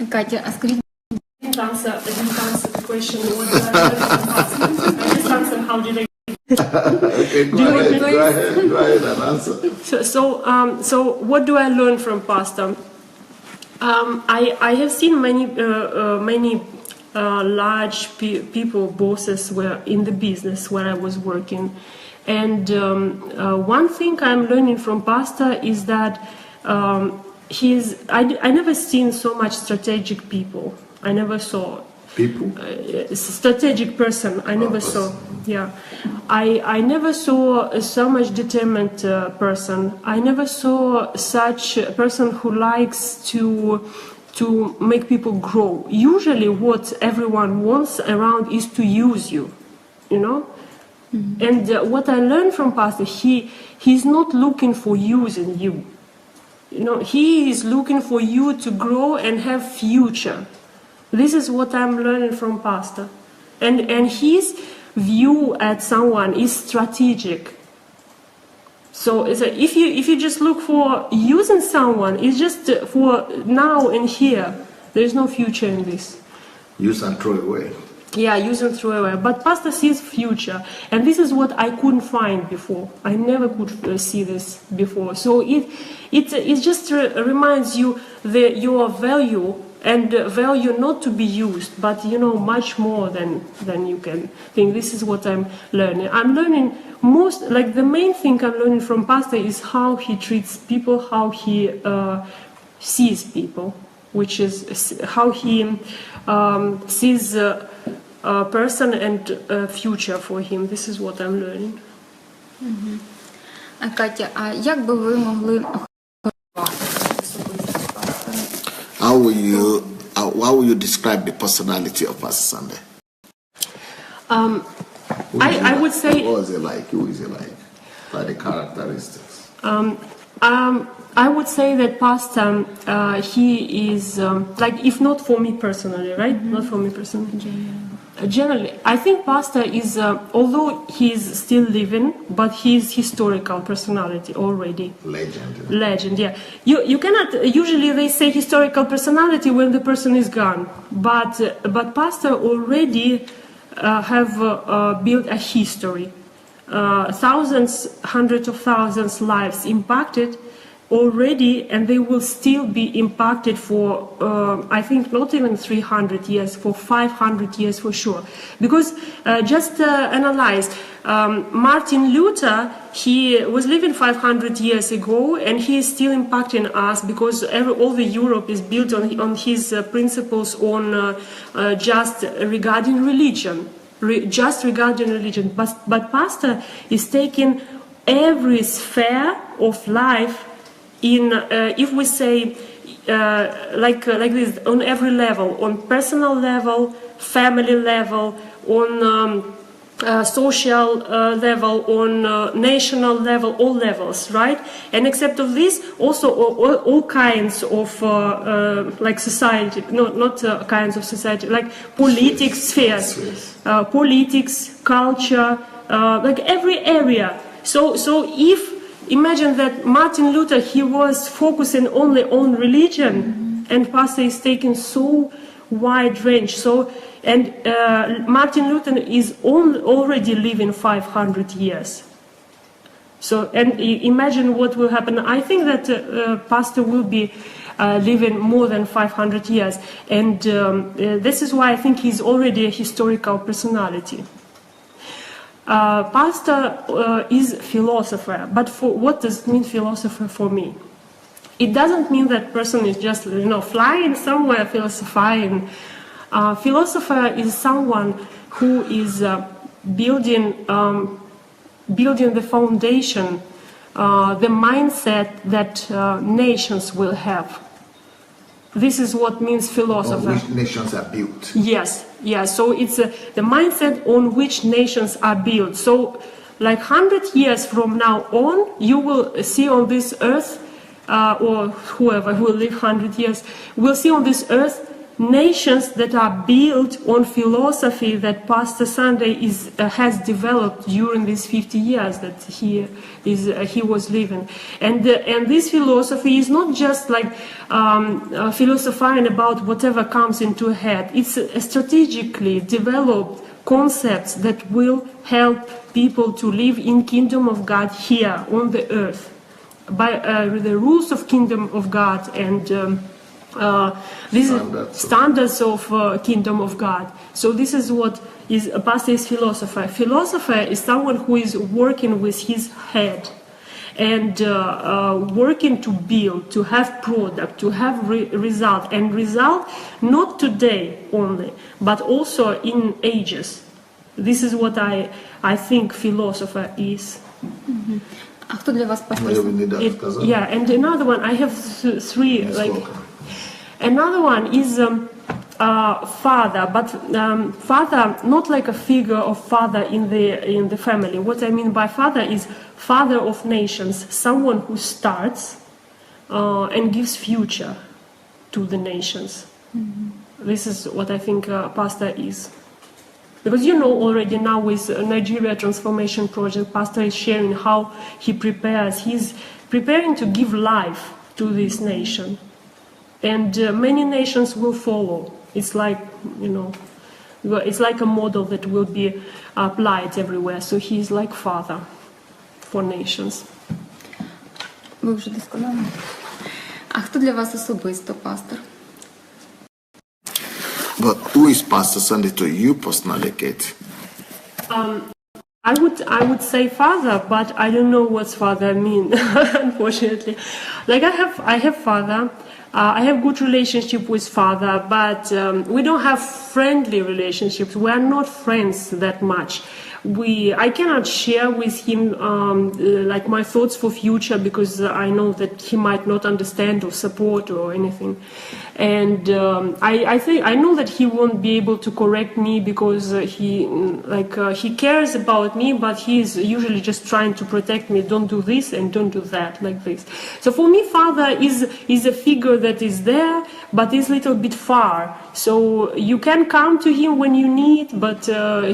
Катя, а скажіть,
I didn't answer the question. What did I learn? I just answered how did I.
Okay, go ahead and answer.
So what do I learn from Pastor? I have seen many large people, bosses, were in the business where I was working, and one thing I'm learning from Pastor is that I never seen so much strategic people. I never saw
people.
Strategic person. I never saw. Yeah, I never saw so much determined person. I never saw such a person who likes to make people grow. Usually, what everyone wants around is to use you, you know. Mm-hmm. And what I learned from Pastor, he's not looking for using you. You know, he is looking for you to grow and have future. This is what I'm learning from Pastor. And his view at someone is strategic. So if you just look for using someone, it's just for now and here. There is no future in this.
Use and throw away.
Yeah, use and throw away. But Pastor sees future, and this is what I couldn't find before. I never could see this before. So it just reminds you that your value, and value not to be used, but you know, much more than you can think. This is what I'm learning. I'm learning the main thing I'm learning from Pastor is how he treats people, how he sees people, which is how he sees a person and a future for him. This is what I'm learning.
Mm-hmm. Катя, а як би ви могли
How will you describe the personality of Pastor Sunday?
I would say.
What was it like? Who is he like? What are the characteristics?
I would say that Pastor, he is like, if not for me personally, right? Mm-hmm. Not for me personally. Generally, I think Pastor is, although he is still living, but he is historical personality already. Legend, yeah. You cannot, usually they say historical personality when the person is gone, but Pastor already have built a history. Thousands, hundreds of thousands lives impacted already, and they will still be impacted for, I think, not even 300 years, for 500 years for sure. Because just analyze, Martin Luther, he was living 500 years ago, and he is still impacting us because all the Europe is built on his principles on just regarding religion. Just regarding religion. But Pastor is taking every sphere of life in, if we say, like this, on every level, on personal level, family level, on social level, on national level, all levels, right? And except of this, also all kinds of like society, not kinds of society, like politics spheres, politics, culture, like every area. So if imagine that Martin Luther, he was focusing only on religion, and pastor is taking so wide range. So and Martin Luther is already living 500 years. So and imagine what will happen. I think that pastor will be living more than 500 years, and this is why I think he's already a historical personality. Pastor is philosopher, but what does it mean philosopher for me? It doesn't mean that person is just flying somewhere philosophizing. Philosopher is someone who is building the foundation, the mindset that nations will have. This is what means philosopher.
On which nations are built.
Yes. So it's the mindset on which nations are built. So, like 100 years from now on, you will see on this earth, or whoever will live 100 years, will see on this earth nations that are built on philosophy that Pastor Sunday has developed during these 50 years that he was living, and this philosophy is not just like philosophizing about whatever comes into head. It's strategically developed concepts that will help people to live in kingdom of God here on the earth by the rules of kingdom of God and these standards of kingdom of God. So this is what is a pastor is philosopher. Philosopher is someone who is working with his head and working to build, to have product, to have result, and result not today only, but also in ages. This is what I think philosopher is.
Mm-hmm. А кто для вас пастор?
Yeah, and another one, I have three, like, another one is father, but father not like a figure of father in the family. What I mean by father is father of nations, someone who starts and gives future to the nations. Mm-hmm. This is what I think pastor is. Because already now with Nigeria Transformation Project, pastor is sharing how he prepares. He's preparing to give life to this nation. And many nations will follow. It's like, it's like a model that will be applied everywhere. So he is like father for nations.
Ви вже досконально. А хто для вас особисто пастор?
But who is Pastor Sunday to you personally, Kate?
I would say father, but I don't know what father mean, unfortunately. Like I have father. I have good relationship with father, but we don't have friendly relationships. We are not friends that much. I cannot share with him like my thoughts for future because I know that he might not understand or support or anything. And I know that he won't be able to correct me because he cares about me, but he is usually just trying to protect me. Don't do this and don't do that, like this. So for me, father is a figure that is there, but is a little bit far. So you can come to him when you need, but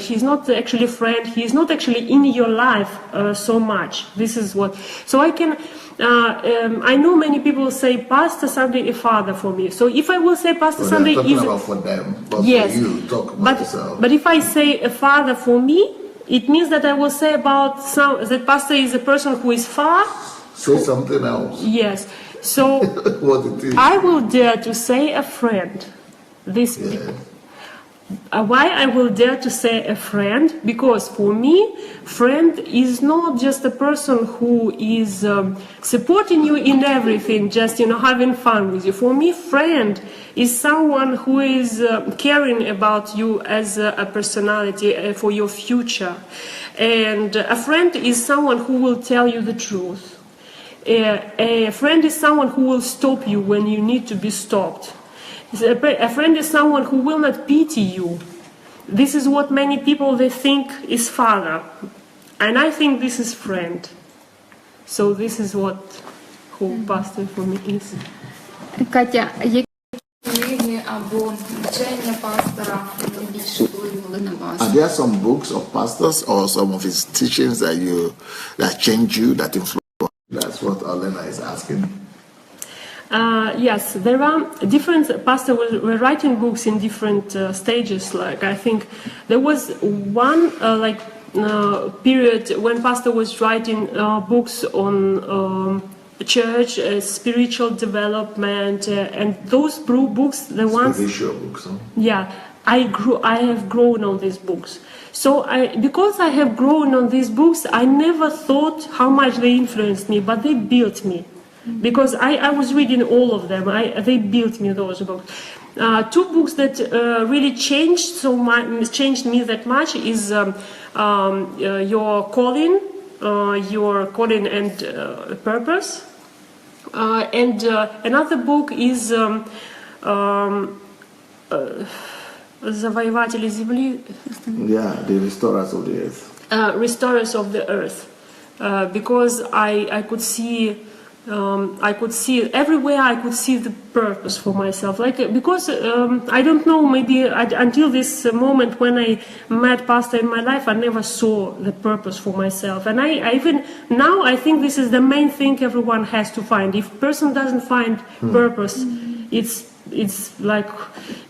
he's not actually a friend. He is not actually in your life so much. This is what. So I can. I know many people say Pastor Sunday a father for me. So if I will say Pastor Sunday is
about for them, but
yes,
for you, talk about yourself.
But if I say a father for me, it means that I will say about that pastor is a person who is far.
Say something else.
Yes. So
what it is.
I will dare to say a friend. This.
Yeah.
Why I will dare to say a friend? Because for me, friend is not just a person who is supporting you in everything, just having fun with you. For me, friend is someone who is caring about you as a personality for your future. And a friend is someone who will tell you the truth. A friend is someone who will stop you when you need to be stopped. A friend is someone who will not pity you. This is what many people they think is father, and I think this is friend. So this is what who pastor for me is.
Катя, які книги або вчення пастора більше впливали на вас?
Are there some books of pastors or some of his teachings that change you, that influence? That's what Elena is asking.
Yes, there are different pastors were writing books in different stages. Like I think there was one period when pastor was writing books on church, spiritual development, and those books, the ones.
Spiritual books, huh?
Yeah, I have grown on these books. So because I have grown on these books, I never thought how much they influenced me, but they built me. Because I was reading all of them, they built me, those books. Two books that really changed me that much is Your Calling and Purpose. And another book is Завоеватели земли.
Yeah, the restorers of the earth.
Restorers of the earth. Because I could see everywhere. I could see the purpose for myself. Because I don't know, maybe until this moment when I met Pastor in my life, I never saw the purpose for myself. And I even now I think this is the main thing everyone has to find. If a person doesn't find purpose, it's like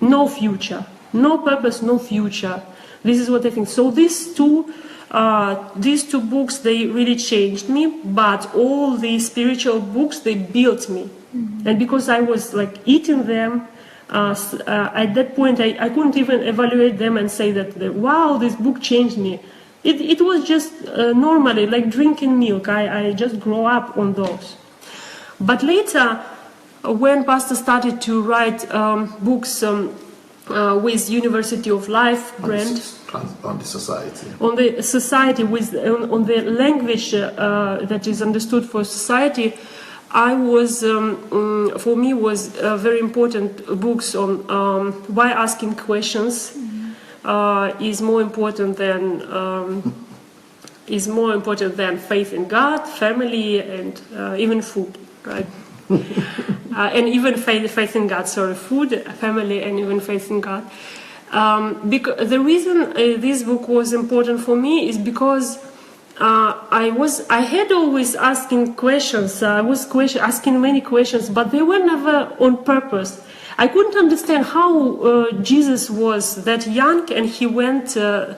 no future, no purpose, no future. This is what I think. So these two books, they really changed me, but all the spiritual books, they built me. And because I was like eating them, at that point I couldn't even evaluate them and say that, wow, this book changed me. It was just normally like drinking milk. I just grew up on those. But later, when Pastor started to write books with University of Life brand,
on the society.
On the society, on the language that is understood for society, for me was very important books on why asking questions is more important than faith in God, family, and even food, right? And even faith in God. Sorry, food, family, and even faith in God. Because the reason this book was important for me is because I had always asking questions. I was asking many questions, but they were never on purpose. I couldn't understand how Jesus was that young and he went to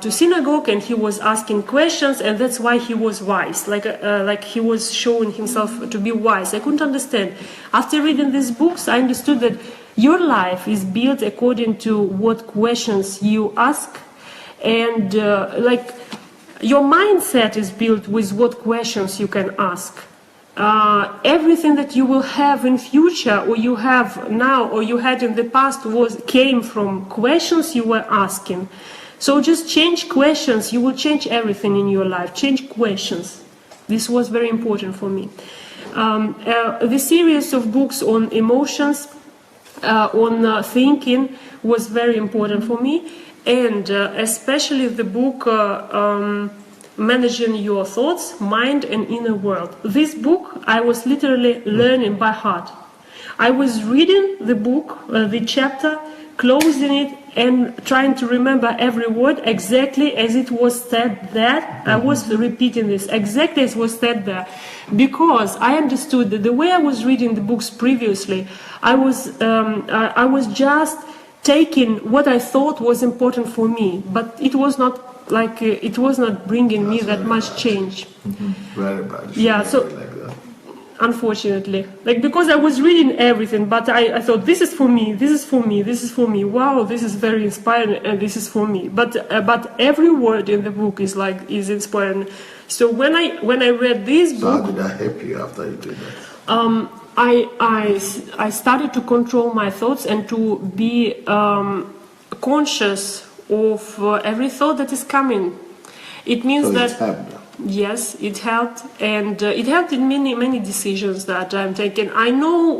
synagogue and he was asking questions, and that's why he was wise. Like he was showing himself to be wise. I couldn't understand. After reading these books, I understood that your life is built according to what questions you ask, and your mindset is built with what questions you can ask. Everything that you will have in future, or you have now, or you had in the past, came from questions you were asking. So just change questions, you will change everything in your life. Change questions. This was very important for me. The series of books on emotions, on thinking, was very important for me, and especially the book Managing Your Thoughts, Mind and Inner World. This book I was literally learning by heart. I was reading the book, the chapter, closing it and trying to remember every word exactly as it was said there. I was repeating this exactly as was said there, because I understood that the way I was reading the books previously, I was just taking what I thought was important for me, but it was not bringing me that much change.
Very bad.
Yeah, so unfortunately, because I was reading everything, but I thought, this is for me, this is for me, this is for me. Wow, this is very inspiring, and this is for me. But every word in the book is inspiring. So when I read this book,
how did that help you after you did that?
I started to control my thoughts and to be conscious of every thought that is coming. It means that. Yes, it helped, and it helped in many decisions that I'm taking. I know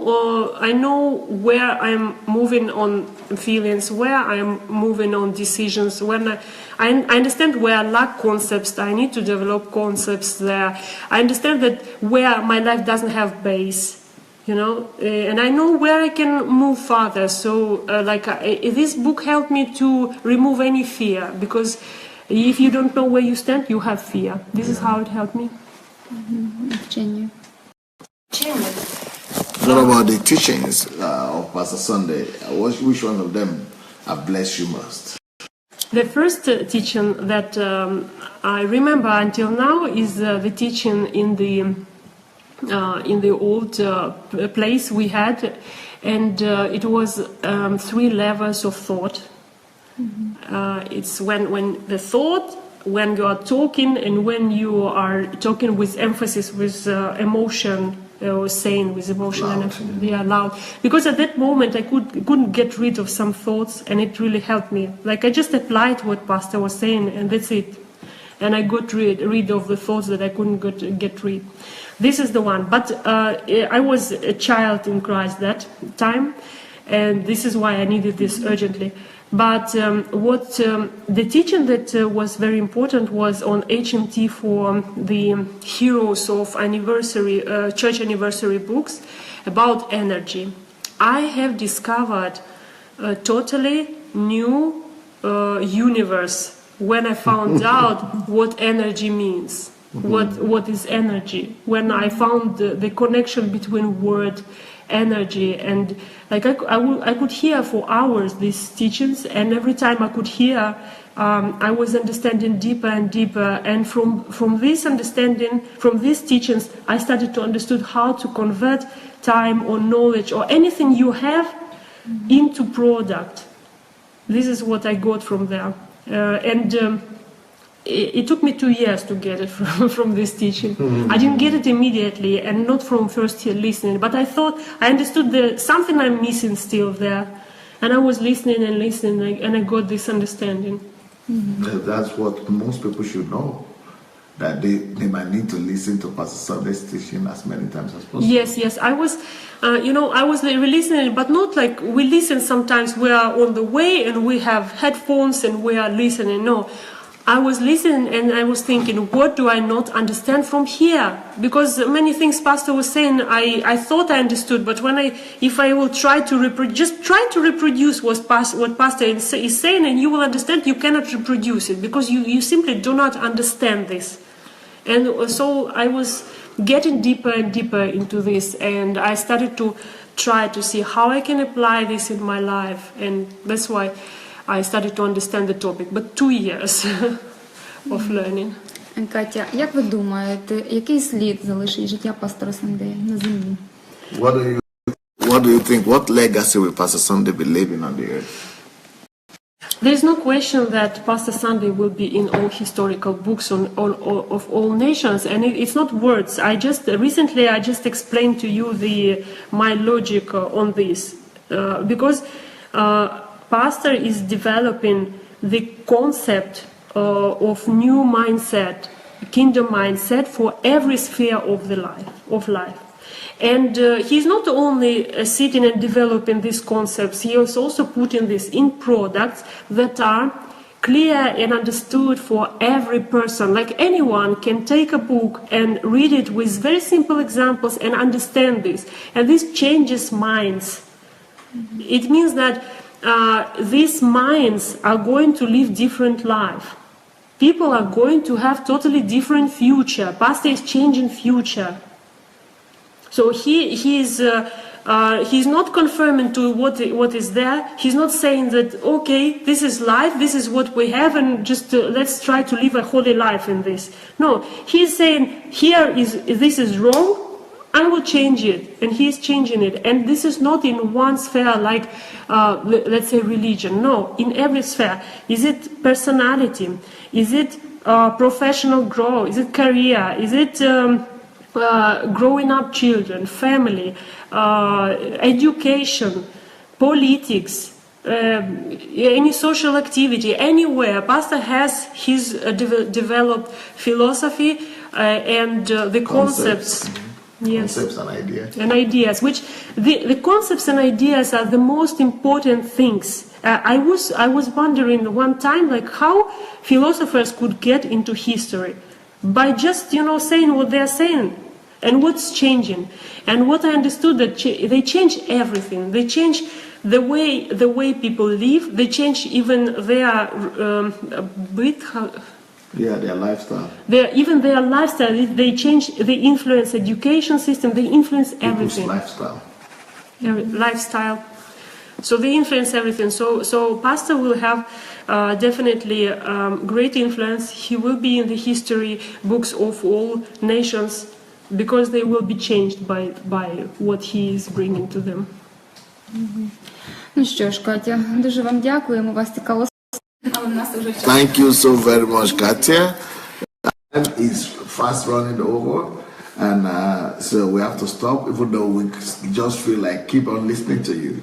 where I'm moving on feelings, where I'm moving on decisions. When I understand where I lack concepts, I need to develop concepts there. I understand that where my life doesn't have base, you know, and I know where I can move further. So this book helped me to remove any fear, because if you don't know where you stand, you have fear. This is how it helped me.
Вчення.
What about the teachings of Pastor Sunday? Which one of them have blessed you most?
The first teaching that I remember until now is the teaching in the old place we had, and it was 3 levels of thought. It's when the thought, when you are talking, and when you are talking with emphasis, with emotion, or saying with emotion,
Loud.
and they are loud. Because at that moment I couldn't get rid of some thoughts, and it really helped me. Like, I just applied what Pastor was saying, and that's it. And I got rid of the thoughts that I couldn't get rid. This is the one. But I was a child in Christ that time, and this is why I needed this urgently. But the teaching that was very important was on HMT for the heroes of anniversary, church anniversary books about energy. I have discovered a totally new universe when I found out what energy means. What is energy? When I found the connection between word, energy, and like I could hear for hours these teachings, and every time I could hear, I was understanding deeper and deeper. And from this understanding, from these teachings, I started to understand how to convert time or knowledge or anything you have into product. This is what I got from there, and it took me 2 years to get it from this teaching. I didn't get it immediately, and not from first listening, but I thought I understood something I'm missing still there, and I was listening and listening, and I got this understanding.
That's what most people should know, that they might need to listen to Pastor Sunday's teaching as many times as possible.
Yes, I was, I was listening, but not like we listen sometimes. We are on the way and we have headphones and we are listening. No. I was listening and I was thinking, what do I not understand from here? Because many things Pastor was saying, I thought I understood, but if I will try to reproduce what Pastor is saying, and you will understand, you cannot reproduce it, because you simply do not understand this. And so I was getting deeper and deeper into this, and I started to try to see how I can apply this in my life, and that's why I started to understand the topic, but 2 years of learning.
Катя, як ви думаєте, який слід залишить життя пастора Сандея на землі?
What do you think? What legacy will Pastor Sunday be leaving on the earth?
There's no question that Pastor Sunday will be in all historical books of all nations, and it's not words. Recently I just explained to you my logic on this, because Pastor is developing the concept of new mindset, kingdom mindset for every sphere of life. And he's not only sitting and developing these concepts, he is also putting this in products that are clear and understood for every person. Like, anyone can take a book and read it with very simple examples and understand this. And this changes minds. It means that these minds are going to live different life. People are going to have totally different future. Pastor is changing future. So he's not confirming to what is there. He's not saying that, okay, this is life, this is what we have, and just let's try to live a holy life in this. No, he's saying this is wrong, I will change it, and he is changing it. And this is not in one sphere, like let's say religion. No, in every sphere. Is it personality? Is it professional growth? Is it career? Is it growing up children, family, education, politics, any social activity, anywhere? Pastor has his developed philosophy and the concepts. Yes.
Concepts and ideas.
And ideas, which the concepts and ideas are the most important things. I was wondering one time, like, how philosophers could get into history by just saying what they are saying. and what's changing. And what I understood that they change everything. They change the way people live. They change even their
their lifestyle.
Even their lifestyle. They change. They influence education system. They influence everything.
People's
Lifestyle. So they influence everything. So pastor will have definitely great influence. He will be in the history books of all nations because they will be changed by what he is bringing to them.
Ну що ж, Катя, дуже вам дякуємо. Вас цікаво. Але в нас уже час.
Thank you so very much, Katya. Time is fast running over, and so we have to stop, even though we just feel like keep on listening to you.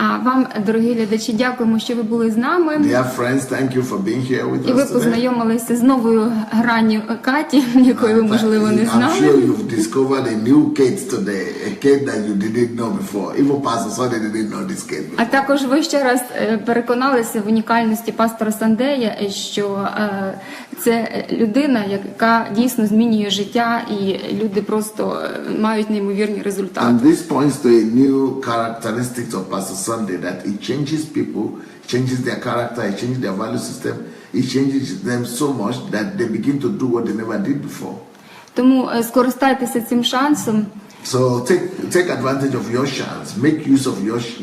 А вам, дорогі глядачі, дякуємо, що ви були з нами.
Dear friends, thank you for being here with
І ви
us today.
познайомилися з новою гранню Каті, якої ви, можливо, не
I'm
знали.
sure you've discovered a new Kate today, a Kate that you didn't know before. Even Pastor Sunday didn't know this Kate before.
А також ви ще раз переконалися в унікальності пастора Сандея, що це людина, яка дійсно змінює життя, і люди просто мають неймовірні результати.
And this points to a new characteristics of Pastor Sunday, that it changes people, changes their character, it changes their value system, it changes them so much that they begin to do what they never did before.
Тому скористайтеся цим шансом.
So take advantage of your chance, make use of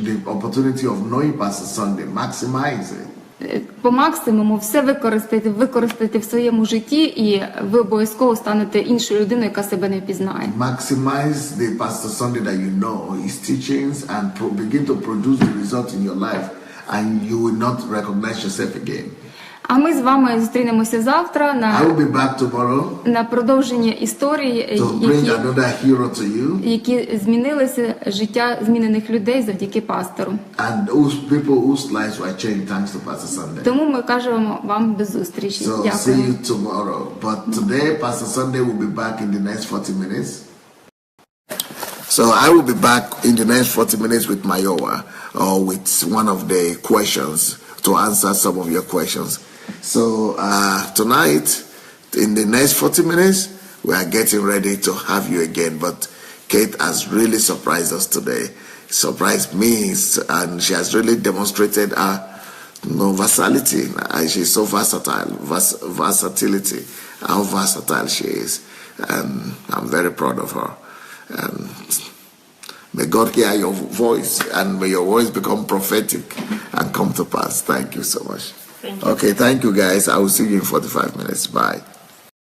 the opportunity of knowing Pastor Sunday, maximize it.
По максимуму все використайте в своєму житті, і ви обов'язково станете іншою людиною, яка себе не впізнає.
Maximize the Pastor Sunday that you know, his teachings, and begin to produce the result in your life, and you will not recognize yourself again.
А ми з вами зустрінемося завтра
I will be back tomorrow
на продовження історії,
to bring another hero to you,
які змінилися життя змінених людей завдяки пастору.
and those people whose lives were changed thanks to Pastor Sunday.
Тому ми кажемо вам до зустрічі.
So see
Дякую.
you tomorrow. But today, Pastor Sunday will be back in the next 40 minutes. So I will be back in the next 40 minutes with Mayowa, or with one of the questions, to answer some of your questions. So tonight, in the next 40 minutes, we are getting ready to have you again. But Kate has really surprised us today. Surprised me, and she has really demonstrated her versatility. She's so versatility, how versatile she is. And I'm very proud of her. And may God hear your voice, and may your voice become prophetic and come to pass. Thank you so much.
Thank you.
Okay, thank you guys. I will see you in 45 minutes. Bye.